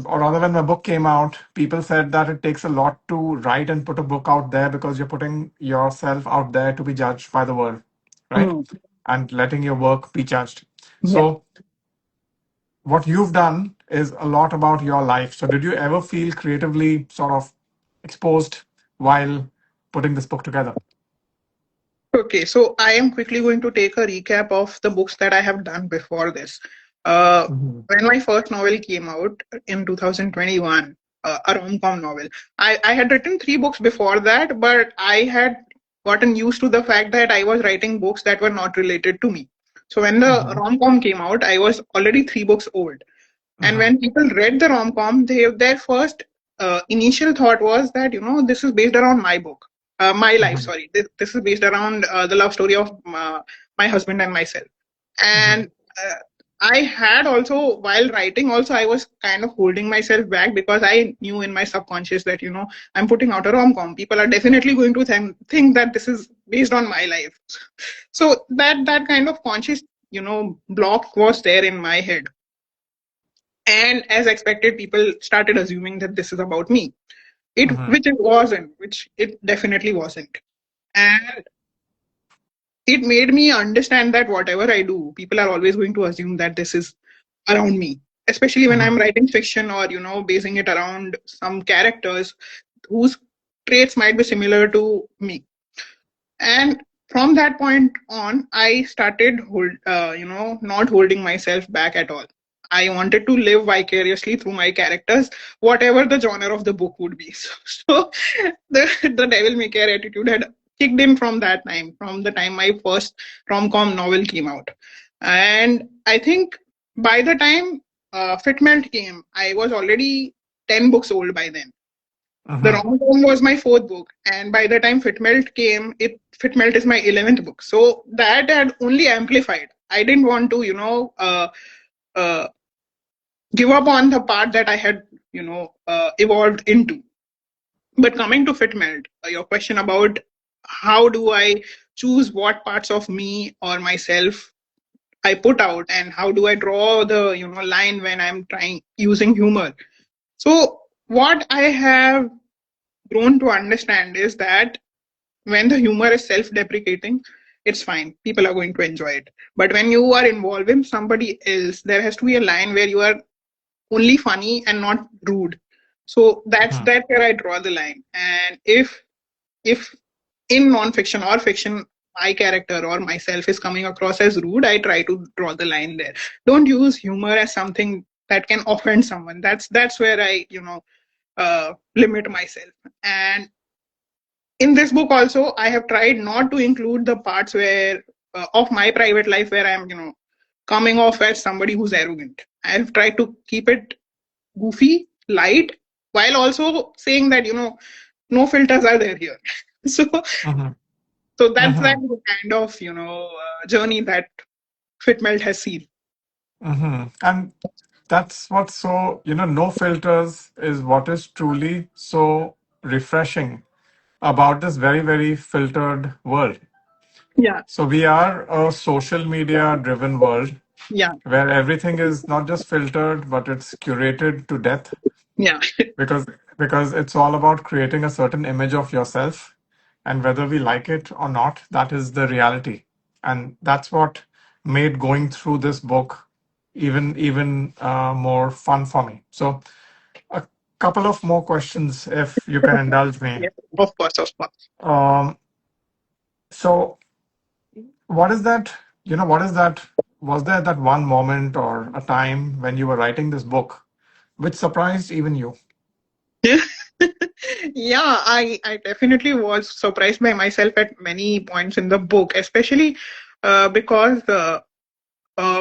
or rather when my book came out, people said that it takes a lot to write and put a book out there because you're putting yourself out there to be judged by the world, right? Mm. And letting your work be judged. Yeah. So, what you've done is a lot about your life. So, did you ever feel creatively sort of exposed while putting this book together? Okay, so I am quickly going to take a recap of the books that I have done before this. Mhm. When my first novel came out in 2021, a rom-com novel, I had written three books before that, but I had gotten used to the fact that I was writing books that were not related to me. So when the Mhm. rom-com came out, I was already three books old. And Mhm. when people read the rom-com, their first initial thought was that this is based around my book, my life. Mhm. Sorry, this is based around the love story of my husband and myself. And Mhm. uh, I had also, while writing, also I was kind of holding myself back because I knew in my subconscious that I'm putting out a rom-com. People are definitely going to think that this is based on my life. So that kind of conscious block was there in my head, and as expected, people started assuming that this is about me, it Mhm. which it wasn't, which it definitely wasn't. And it made me understand that whatever I do, people are always going to assume that this is around me, especially when I'm Mhm. writing fiction, or basing it around some characters whose traits might be similar to me. And from that point on, I started not holding myself back at all. I wanted to live vicariously through my characters, whatever the genre of the book would be. So the devil may care attitude had kicked in from that time, from the time my first rom-com novel came out. And I think by the time Fitmelt came, I was already 10 books old by then. The Mhm. rom-com was my fourth book, and by the time Fitmelt came, Fitmelt is my 11th book. So that had only amplified. I didn't want to, uh, give up on the part that I had, evolved into. But coming to Fitmelt, your question about how do I choose what parts of me or myself I put out, and how do I draw the line when I'm trying using humor. So what I have grown to understand is that when the humor is self-deprecating, it's fine, people are going to enjoy it. But when you are involving somebody else, there has to be a line where you are only funny and not rude. So that's Mhm. that's where I draw the line. And if in non-fiction or fiction my character or myself is coming across as rude, I try to draw the line there. Don't use humor as something that can offend someone. That's where I limit myself. And in this book also, I have tried not to include the parts where of my private life where I'm coming off as somebody who's arrogant. I have tried to keep it goofy, light, while also saying that no filters are there here. so Mhm. so that's Mhm. the kind of journey that Fitmelt has seen. Mhm. And that's what's so, no filters is what is truly so refreshing about this very, very filtered world. Yeah, So we are a social media driven world yeah, where everything is not just filtered, but it's curated to death, yeah. because it's all about creating a certain image of yourself, and whether we like it or not, that is the reality. And that's what made going through this book even more fun for me. So a couple of more questions, if you can indulge me. Yeah, of course, of course. Um, so what is that was there that one moment or a time when you were writing this book which surprised even you? Yeah, I definitely was surprised by myself at many points in the book, especially because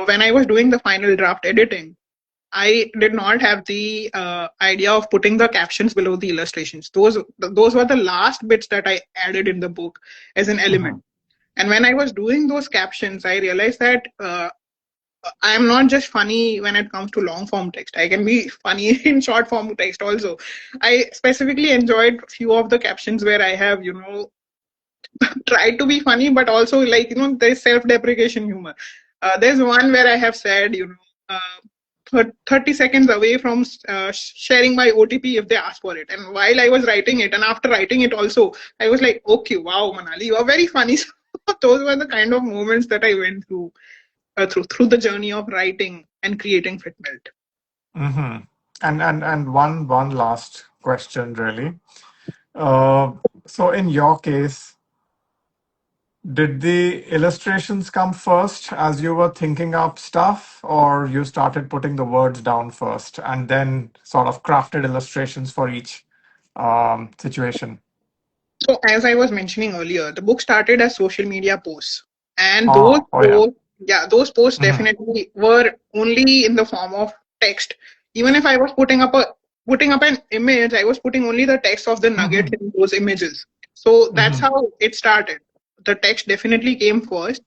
when I was doing the final draft editing, I did not have the idea of putting the captions below the illustrations. Those were the last bits that I added in the book as an Mhm. element. And when I was doing those captions, I realized that I am not just funny when it comes to long form text. I can be funny in short form text also. I specifically enjoyed a few of the captions where I have, tried to be funny, but also like, there's self-deprecation humor. There's one where I have said, 30 seconds away from sharing my OTP if they ask for it. And while I was writing it, and after writing it also, I was like, okay, wow, Manali, you are very funny. So those were the kind of moments that I went through the journey of writing and creating Fitmelt. Mm-hmm. And one last question, really. Uh, so in your case, did the illustrations come first as you were thinking up stuff, or you started putting the words down first and then sort of crafted illustrations for each situation? So, as I was mentioning earlier, the book started as social media posts, and Oh, oh yeah. those posts Mm-hmm. definitely were only in the form of text. Even if I was putting up an image, I was putting only the text of the nuggets Mm-hmm. in those images. So that's Mm-hmm. how it started. The text definitely came first,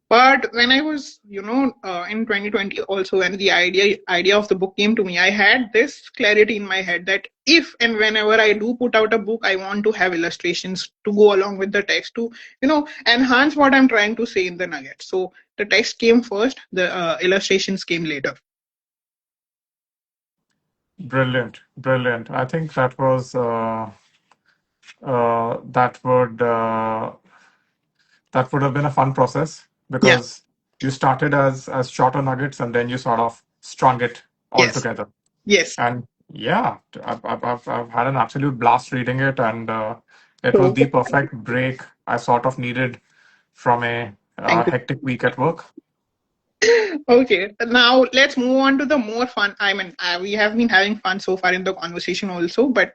but when I was, in 2020 also, when the idea of the book came to me, I had this clarity in my head that if and whenever I do put out a book, I want to have illustrations to go along with the text to, enhance what I'm trying to say in the nugget. So the text came first, the illustrations came later. Brilliant, brilliant. I think that would have been a fun process, Yeah. because you started as shorter nuggets and then you sort of strung it all Yes. together. Yes. And yeah, I've had an absolute blast reading it, and it was So the perfect break I sort of needed from a thank you. hectic week at work. Okay, now let's move on to the more fun. I mean, we have been having fun so far in the conversation also, but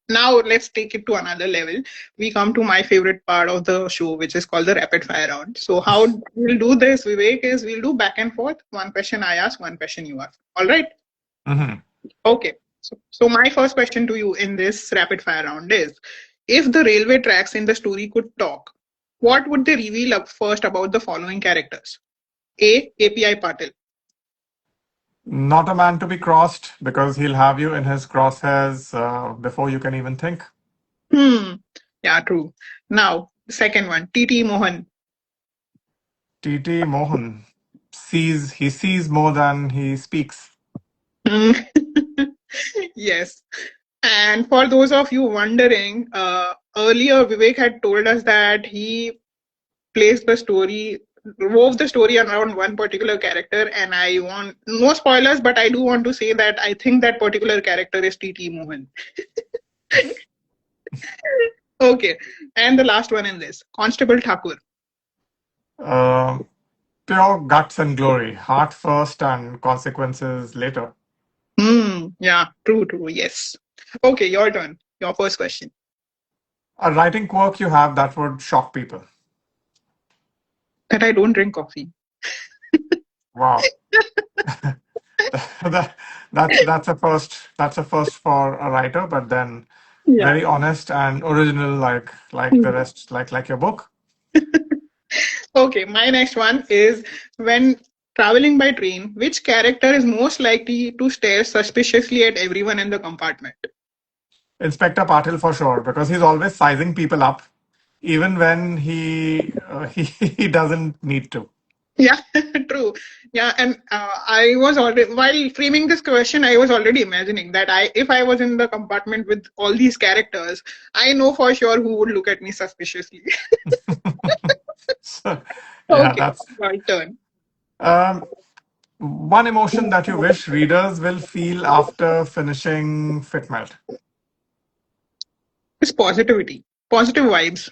now let's take it to another level. We come to my favorite part of the show, which is called the rapid fire round. So, how we'll do this, Vivek, is we'll do back and forth. One question I ask, one question you ask. All right? Hmm. Okay. So my first question to you in this rapid fire round is, if the railway tracks in the story could talk, what would they reveal up first about the following characters? A. API Patil. Not a man to be crossed, because he'll have you in his crosshairs before you can even think. Hmm. Yeah, true. Now, the second one, TT Mohan. TT Mohan sees more than he speaks. Hmm. Yes. And for those of you wondering, earlier Vivek had told us that he placed the story, wove the story around one particular character, and I want no spoilers, but I do want to say that I think that particular character is TT Mohan. Okay. And the last one in this, Constable Thakur. Uh, Pure guts and glory, heart first and consequences later. Hmm. Yeah, true, true. Yes. Okay, your turn. Your first question. A writing quirk you have that would shock people. That I don't drink coffee. Wow. that, that's a first. That's a first for a writer, but then Yeah. very honest and original, like the rest, like your book. Okay, my next one is when Traveling by train, which character is most likely to stare suspiciously at everyone in the compartment? Inspector Patil for sure, because he's always sizing people up, even when he doesn't need to. Yeah, true. Yeah, and I was already while framing this question, I was already imagining that if I was in the compartment with all these characters, I know for sure who would look at me suspiciously. So, yeah, Okay, that's my turn. um, one emotion that you wish readers will feel after finishing Fit Melt. It's positivity, positive vibes.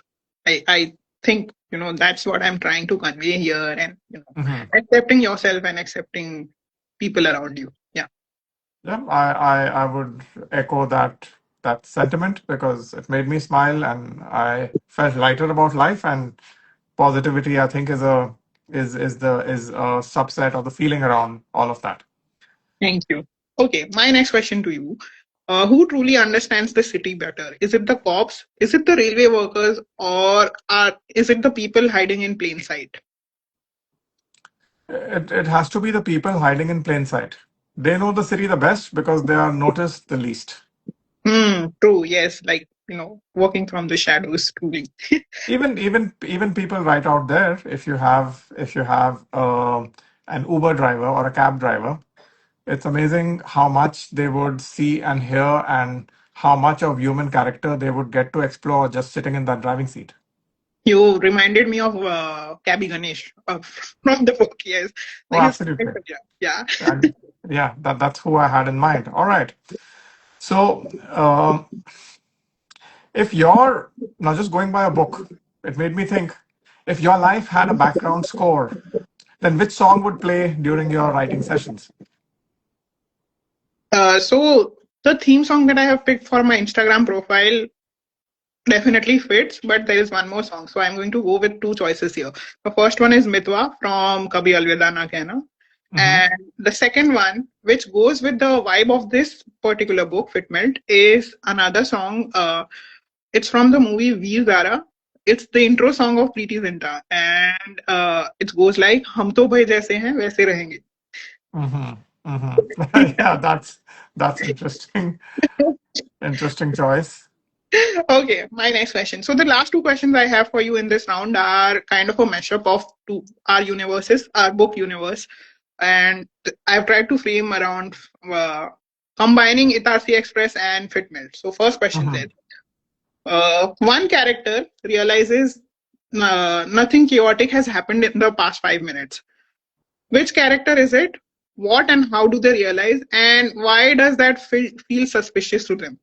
I think that's what I'm trying to convey here, and Mhm. accepting yourself and accepting people around you. Yeah. Yeah, I would echo that sentiment because it made me smile and I felt lighter about life, and positivity I think is a subset of the feeling around all of that. Thank you. Okay, my next question to you. Who truly understands the city better? Is it the cops? Is it the railway workers? Or is it the people hiding in plain sight? It has to be the people hiding in plain sight. They know the city the best because they are noticed the least. True. Yes. Like, working from the shadows, truly. Even people right out there, if you have an Uber driver or a cab driver, it's amazing how much they would see and hear and how much of human character they would get to explore just sitting in that driving seat. You reminded me of Cabby Ganesh from the book. Yes. Oh, Like his absolutely. yeah. And yeah, that's who I had in mind. All right. So, if you're now just going by a book, it made me think if your life had a background score, then which song would play during your writing sessions? So the theme song that I have picked for my Instagram profile definitely fits, but there is one more song. So I'm going to go with two choices here. The first one is Mitwa from Kabhi Alvida Na Kehna. Hmm. And the second one, which goes with the vibe of this particular book, Fitmelt, is another song. It's from the movie Veer Zara. It's the intro song of Preeti Zinta. And it goes like, हम तो भाई जैसे हैं वैसे रहेंगे. Hmm. Hmm. Yeah, that's interesting. Interesting choice. Okay, my next question. So the last two questions I have for you in this round are kind of a mashup of two our universes, our book universe, and I've tried to frame around combining Itarsi Express and Fitmelt. So first question Hmm. is, one character realizes nothing chaotic has happened in the past 5 minutes. Which character is it? What and how do they realize? And why does that feel suspicious to them?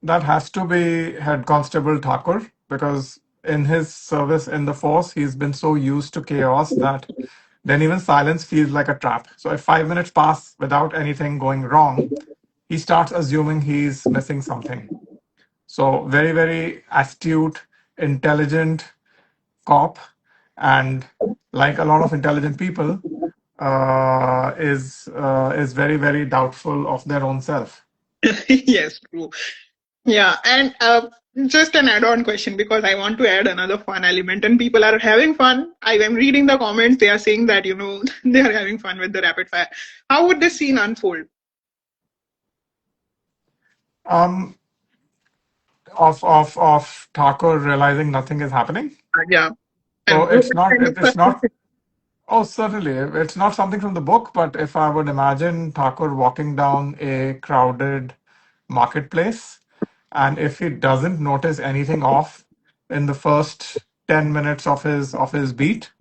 That has to be Head Constable Thakur because in his service in the force, he's been so used to chaos that then even silence feels like a trap. So if 5 minutes pass without anything going wrong, he starts assuming he's missing something. So very, very astute, intelligent cop, and like a lot of intelligent people, is very, very doubtful of their own self. Yes, true. Yeah, and just an add-on question because I want to add another fun element, and people are having fun. I am reading the comments; they are saying that they are having fun with the rapid fire. How would this scene unfold? Um, of Thakur realizing nothing is happening. Yeah, So and what kind of it's not. Oh, certainly, it's not something from the book. But if I would imagine Thakur walking down a crowded marketplace, and if he doesn't notice anything off in the first 10 minutes of his beat,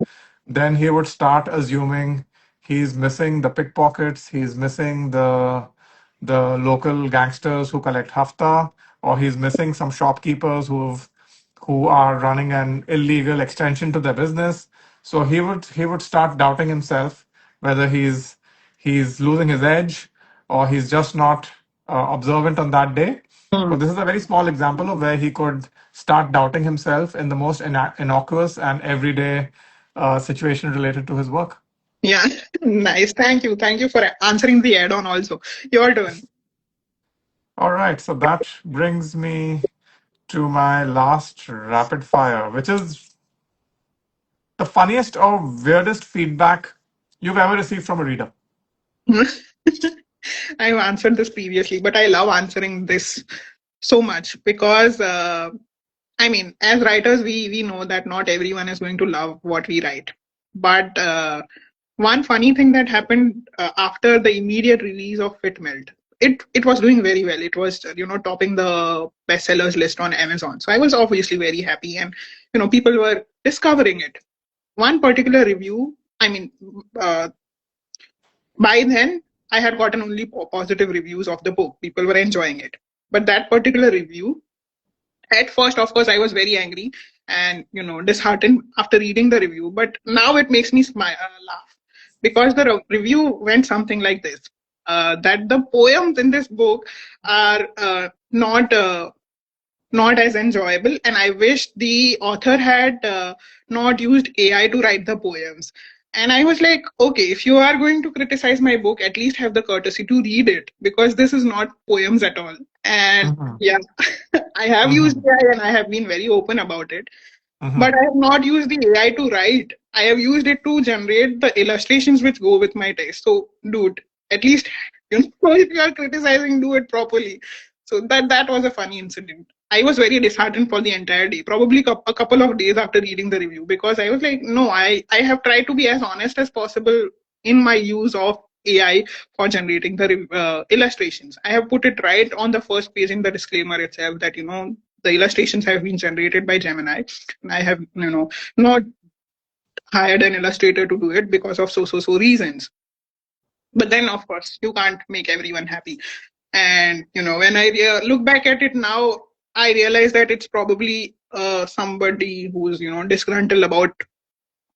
then he would start assuming he's missing the pickpockets, he's missing the local gangsters who collect hafta, or he's missing some shopkeepers who are running an illegal extension to their business. So he would start doubting himself whether he's losing his edge or he's just not observant on that day. So Hmm. this is a very small example of where he could start doubting himself in the most innocuous and everyday situation related to his work. Yeah, nice. Thank you for answering the add-on. Also, your turn. All right, so that brings me to my last rapid fire, which is the funniest or weirdest feedback you've ever received from a reader? I've answered this previously, but I love answering this so much because I mean, as writers, we know that not everyone is going to love what we write. But one funny thing that happened after the immediate release of Fit Melt, it was doing very well. It was topping the bestsellers list on Amazon. So I was obviously very happy, and people were discovering it. One particular review, I mean, uh, by then I had gotten only positive reviews of the book. People were enjoying it, but that particular review, at first of course I was very angry and disheartened after reading the review, but now it makes me smile, laugh, because the review went something like this: that the poems in this book are not as enjoyable, and I wish the author had not used AI to write the poems. And I was like, okay, if you are going to criticize my book, at least have the courtesy to read it, because this is not poems at all. And Mm-hmm. yeah, I have used Mm-hmm. AI and I have been very open about it, Mm-hmm. but I have not used the AI to write. I have used it to generate the illustrations which go with my text. So, dude, at least if you are criticizing, do it properly. So that was a funny incident. I was very disheartened for the entire day, probably a couple of days after reading the review, because I was like, no, I have tried to be as honest as possible in my use of AI for generating the illustrations. I have put it right on the first page in the disclaimer itself that the illustrations have been generated by Gemini, and I have not hired an illustrator to do it because of so reasons. But then of course you can't make everyone happy, and when I look back at it now, I realize that it's probably somebody who's disgruntled about,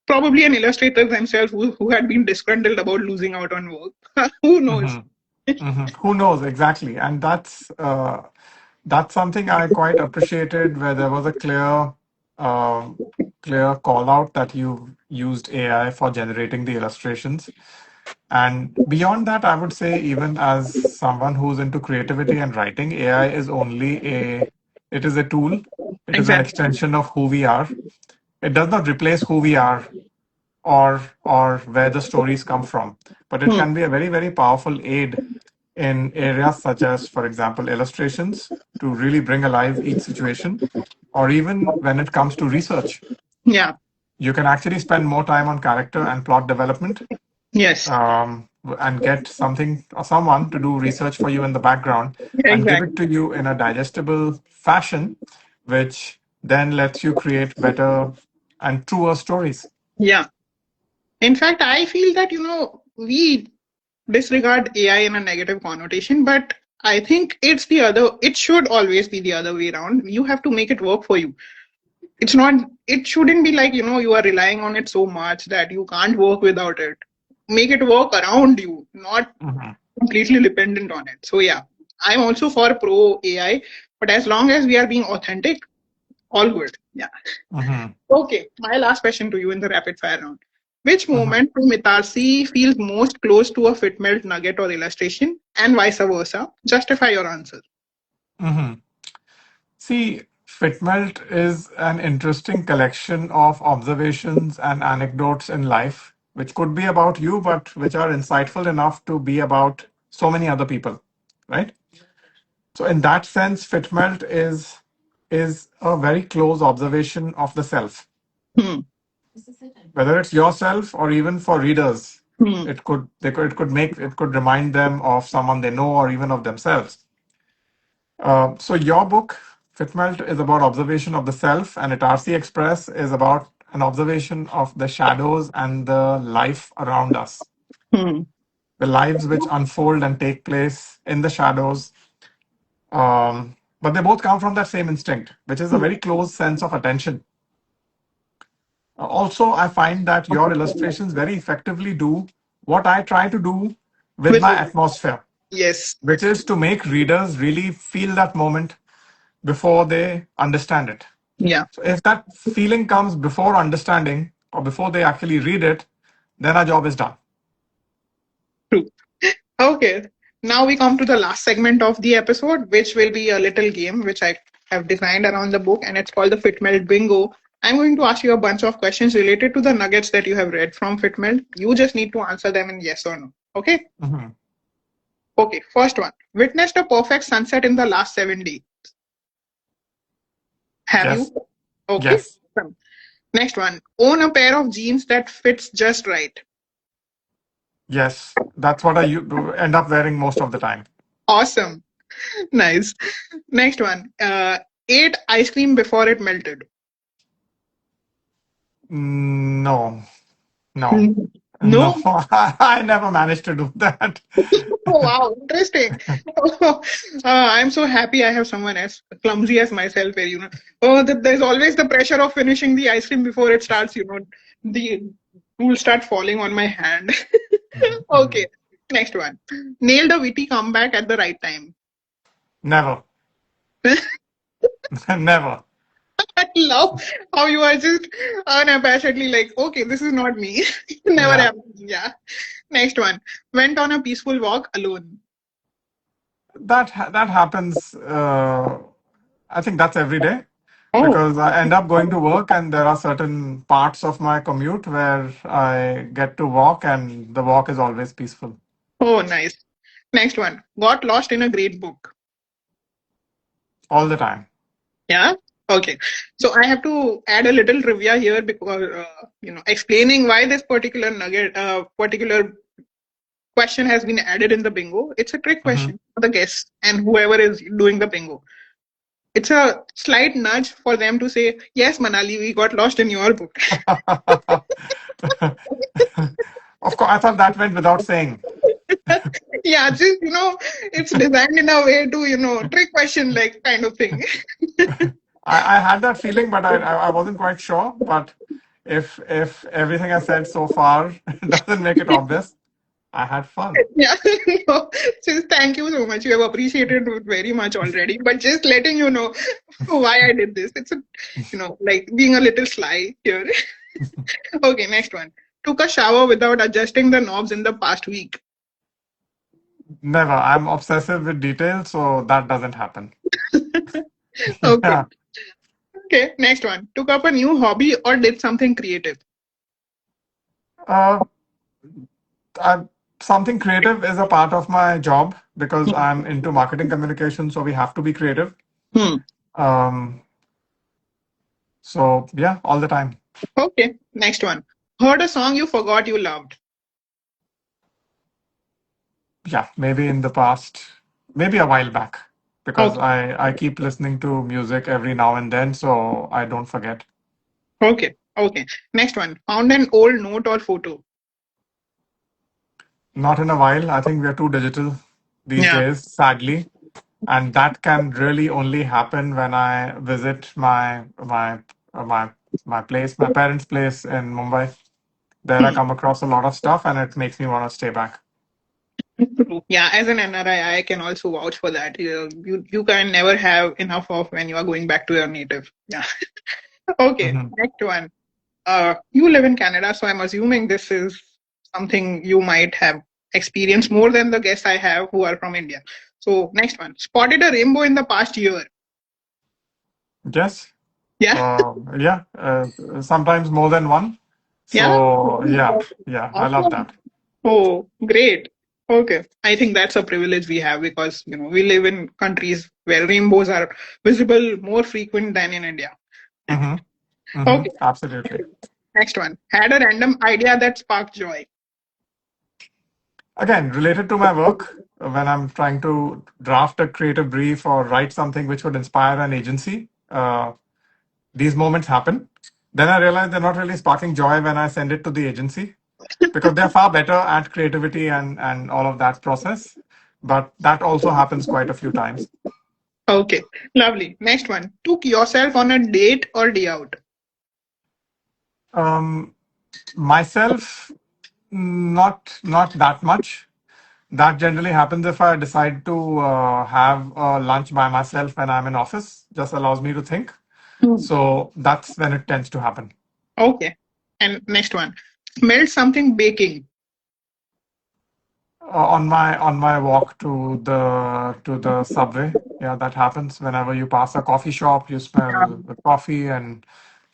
probably an illustrator themselves who had been disgruntled about losing out on work. Who knows? Mm-hmm. Mm-hmm. Who knows exactly? And that's something I quite appreciated, where there was a clear call out that you used AI for generating the illustrations. And beyond that, I would say, even as someone who's into creativity and writing, AI is only it is a tool. It is an Exactly. extension of who we are. It does not replace who we are or where the stories come from, but it Hmm. can be a very, very powerful aid in areas such as, for example, illustrations to really bring alive each situation, or even when it comes to research. Yeah. You can actually spend more time on character and plot development, Yes. and get something or someone to do research for you in the background and give it Exactly. to you in a digestible fashion, which then lets you create better and truer stories. Yeah. In fact, I feel that we disregard AI in a negative connotation, but I think it should always be the other way around. You have to make it work for you. It's not, it shouldn't be like, you are relying on it so much that you can't work without it. Make it work around you, not Mhm. completely dependent on it. So yeah, I'm also for pro AI, but as long as we are being authentic, all good. Yeah. Mhm. Okay, my last question to you in the rapid fire round. Which Mhm. moment from Mitarsi feels most close to a Fitmelt nugget or illustration, and vice versa? Justify your answer. Mhm. See, Fitmelt is an interesting collection of observations and anecdotes in life, which could be about you, but which are insightful enough to be about so many other people, right? So, in that sense, Fitmelt is a very close observation of the self, Hmm. whether it's yourself or even for readers. Hmm. It could remind them of someone they know or even of themselves. So your book, Fitmelt, is about observation of the self, and Itarsi Express is about an observation of the shadows and the life around us, Hmm. the lives which unfold and take place in the shadows. But they both come from that same instinct, which is a very close sense of attention. Also, I find that your illustrations very effectively do what I try to do with With my atmosphere, yes. which is to make readers really feel that moment before they understand it. Yeah. So if that feeling comes before understanding or before they actually read it, then our job is done. True. Okay. Now we come to the last segment of the episode, which will be a little game which I have designed around the book, and it's called the Fitmelt Bingo. I'm going to ask you a bunch of questions related to the nuggets that you have read from Fitmelt. You just need to answer them in yes or no. Okay? Hmm. Okay, first one. Witnessed a perfect sunset in the last 7 days. Have you? Yes. Okay. Yes. Next one. Own a pair of jeans that fits just right. Yes. That's what end up wearing most of the time. Awesome. Nice. Next one. Ate ice cream before it melted. No. No. Mm. No. No. I never managed to do that. Oh, wow, interesting. I'm so happy I have someone as clumsy as myself where, there's always the pressure of finishing the ice cream before it starts, the will start falling on my hand. Mhm, Okay, mhm. next one. Nailed a witty comeback at the right time. Never. Never. I love how you are just unabashedly like, okay, this is not me. Never Yeah. happened. Yeah. Next one. Went on a peaceful walk alone. That happens. I think that's every day Oh, because I end up going to work, and there are certain parts of my commute where I get to walk, and the walk is always peaceful oh, nice. Next one. Got lost in a great book. all the time. Yeah. Okay. So I have to add a little trivia here because explaining why this particular question has been added in the bingo. It's a trick Hmm. question for the guests and whoever is doing the bingo. It's a slight nudge for them to say, "Yes, Manali, we got lost in your book." Of course, I thought that went without saying. Yeah, just it's designed in a way to trick question like kind of thing. I had that feeling, but I wasn't quite sure. But if everything I said so far doesn't make it obvious, I had fun. Yeah, no, just thank you so much. You have appreciated it very much already. But just letting you know why I did this. It's like being a little sly here. Okay, next one. Took a shower without adjusting the knobs in the past week. Never. I'm obsessive with detail, so that doesn't happen. Okay, Yeah. okay. Next one. Took up a new hobby or did something creative. Uh, I, Something creative is a part of my job because Hmm. I'm into marketing communication, so we have to be creative. Hmm. Um, so yeah, all the time. Okay, next one. Heard a song you forgot you loved. Yeah, maybe in the past, maybe a while back, because Okay, I keep listening to music every now and then, so I don't forget. okay. Next one. Found an old note or photo. Not in a while. I think we are too digital these Yeah. days, sadly, and that can really only happen when I visit my place, my parents' place in Mumbai. There I Hmm. come across a lot of stuff, and it makes me want to stay back. True. Yeah, as an NRI, I can also vouch for that. You can never have enough of when you are going back to your native. Yeah. Okay, Hmm. next one. You live in Canada, so I'm assuming this is something you might have experienced more than the guests I have who are from India. So next one. Spotted a rainbow in the past year. Yes. Yeah, Yeah. Sometimes more than one. yeah. So yeah, I love Awesome. that. Oh, great. Okay. I think that's a privilege we have because, we live in countries where rainbows are visible more frequent than in India. Hmm. Hmm. Okay. Absolutely. Next one. Had a random idea that sparked joy. Again, related to my work, when I'm trying to draft a creative brief or write something which would inspire an agency, these moments happen. Then I realize they're not really sparking joy when I send it to the agency because they're far better at creativity and all of that process. But that also happens quite a few times. Okay. Lovely. Next one. Took yourself on a date or day out. Um, Myself, not that much. That generally happens if I decide to have a lunch by myself when I'm in office. Just allows me to think. Hmm. So that's when it tends to happen. Okay. And next one. Smelled something baking. On my walk to the subway, yeah, that happens. Whenever you pass a coffee shop, you Yeah. smell the coffee, and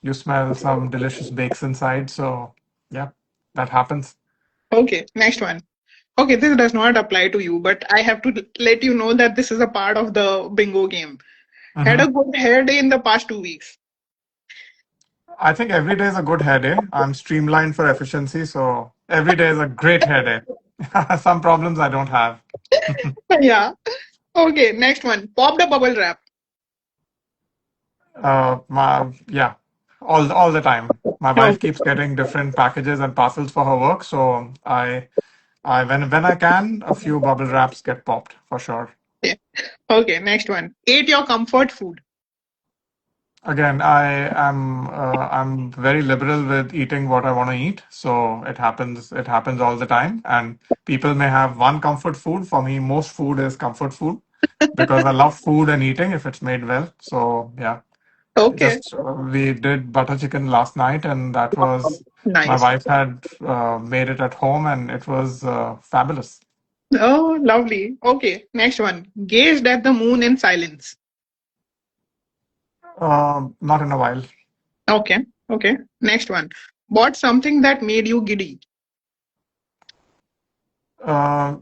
you smell some delicious bakes inside. So yeah, that happens. Okay, next one. Okay, this does not apply to you, but I have to let you know that this is a part of the bingo game. Had a Hmm. good hair day in the past 2 weeks. I think every day is a good hair day. I'm streamlined for efficiency, so every day is a great hair day. Some problems I don't have. Yeah. Okay, next one. Pop the bubble wrap. Yeah, all the time. My wife Okay. keeps getting different packages and parcels for her work, so I when I can, a few bubble wraps get popped for sure. Yeah. Okay, next one. Eat your comfort food. Again, I'm very liberal with eating what I want to eat, so it happens all the time. And people may have one comfort food. For me, most food is comfort food because I love food and eating if it's made well. So yeah, Okay, just we did butter chicken last night, and that was my nice. wife had made it at home, and it was fabulous. Oh, lovely. Okay, next one. Gazed at the moon in silence. Not in a while. Okay, okay. Next one. Bought something that made you giddy. Uh,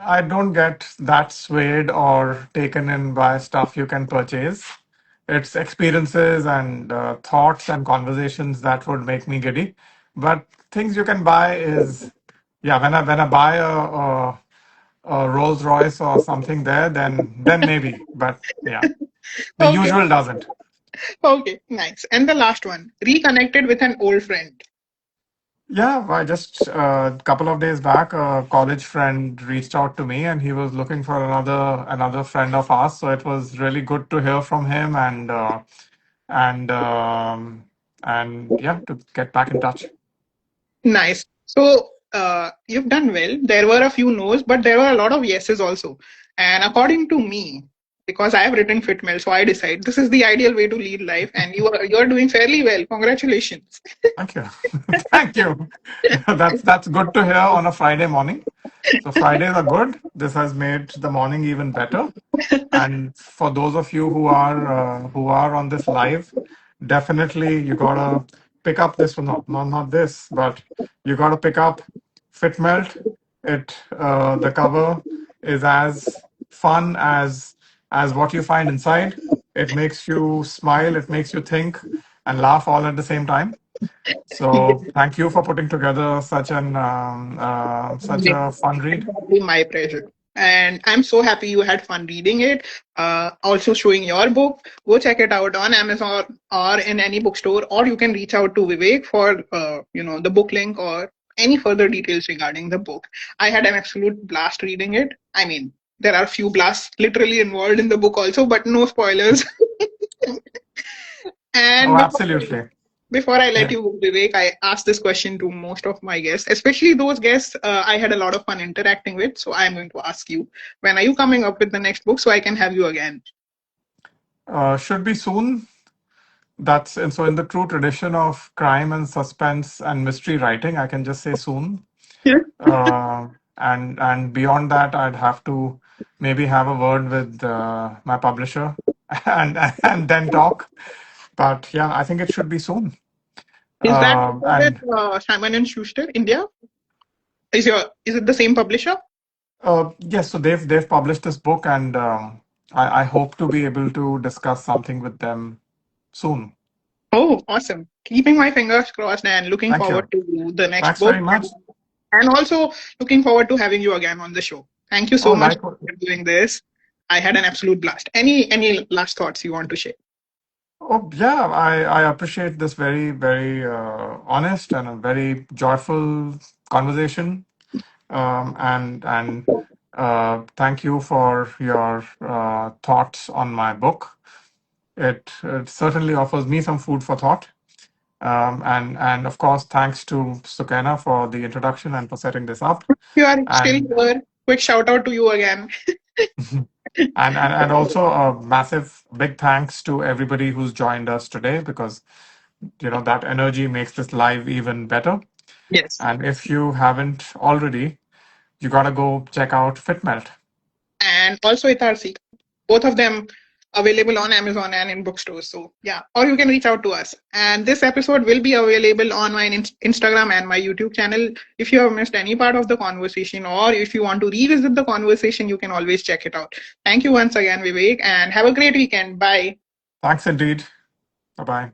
I don't get that swayed or taken in by stuff you can purchase. It's experiences and thoughts and conversations that would make me giddy. But things you can buy is, yeah, when I buy a Rolls Royce or something there, then maybe. But yeah, the Okay, usual doesn't. okay, nice. And the last one. Reconnected with an old friend. Yeah, I just a couple of days back, a college friend reached out to me, and he was looking for another friend of ours. So it was really good to hear from him, and and yeah, to get back in touch. Nice. So you've done well. There were a few no's, but there were a lot of yeses also. And according to me, because I have written Fitmail, so I decide this is the ideal way to lead life, and you are doing fairly well. Congratulations. Thank you, thank you. That's good to hear on a Friday morning. So Fridays are good. This has made the morning even better. And for those of you who are on this live, definitely you gotta pick up this one. Not this, but you gotta pick up Fit Melt. The cover is as fun as what you find inside. It makes you smile. It makes you think and laugh all at the same time. So thank you for putting together such a fun read. Exactly my pleasure. And I'm so happy you had fun reading it. Also showing your book. Go check it out on Amazon or in any bookstore, or you can reach out to Vivek for the book link or any further details regarding the book. I had an absolute blast reading it. I mean, there are few blasts literally involved in the book also, but no spoilers. Oh, And absolutely. before I let Yeah. you go, Vivek, I asked this question to most of my guests, especially those guests I had a lot of fun interacting with. So I'm going to ask you, when are you coming up with the next book so I can have you again? Should be soon. That's and so in the true tradition of crime and suspense and mystery writing, I can just say soon. Yeah. And beyond that, I'd have to maybe have a word with my publisher and then talk. But yeah, I think it should be soon. Is that with And Simon and Schuster, India? Is it the same publisher? yes, so they've published this book, and I hope to be able to discuss something with them soon. Oh, awesome. Keeping my fingers crossed and looking Thank forward you. to the next Thanks book very much. and also looking forward to having you again on the show. Thank you Oh, so much likewise. for doing this. I had an absolute blast. Any last thoughts you want to share? Oh, yeah, I appreciate this very honest and a very joyful conversation. And thank you for your thoughts on my book. It certainly offers me some food for thought. And of course, thanks to Sukena for the introduction and for setting this up. You are still And here. Quick shout out to you again. and also a massive big thanks to everybody who's joined us today because that energy makes this live even better. Yes. And if you haven't already, you gotta go check out FitMelt. And also Itarsi. Both of them. available on Amazon and in bookstores. So yeah, or you can reach out to us. And this episode will be available on my Instagram and my YouTube channel. If you have missed any part of the conversation, or if you want to revisit the conversation, you can always check it out. Thank you once again, Vivek, and have a great weekend. Bye. Thanks indeed. Bye bye.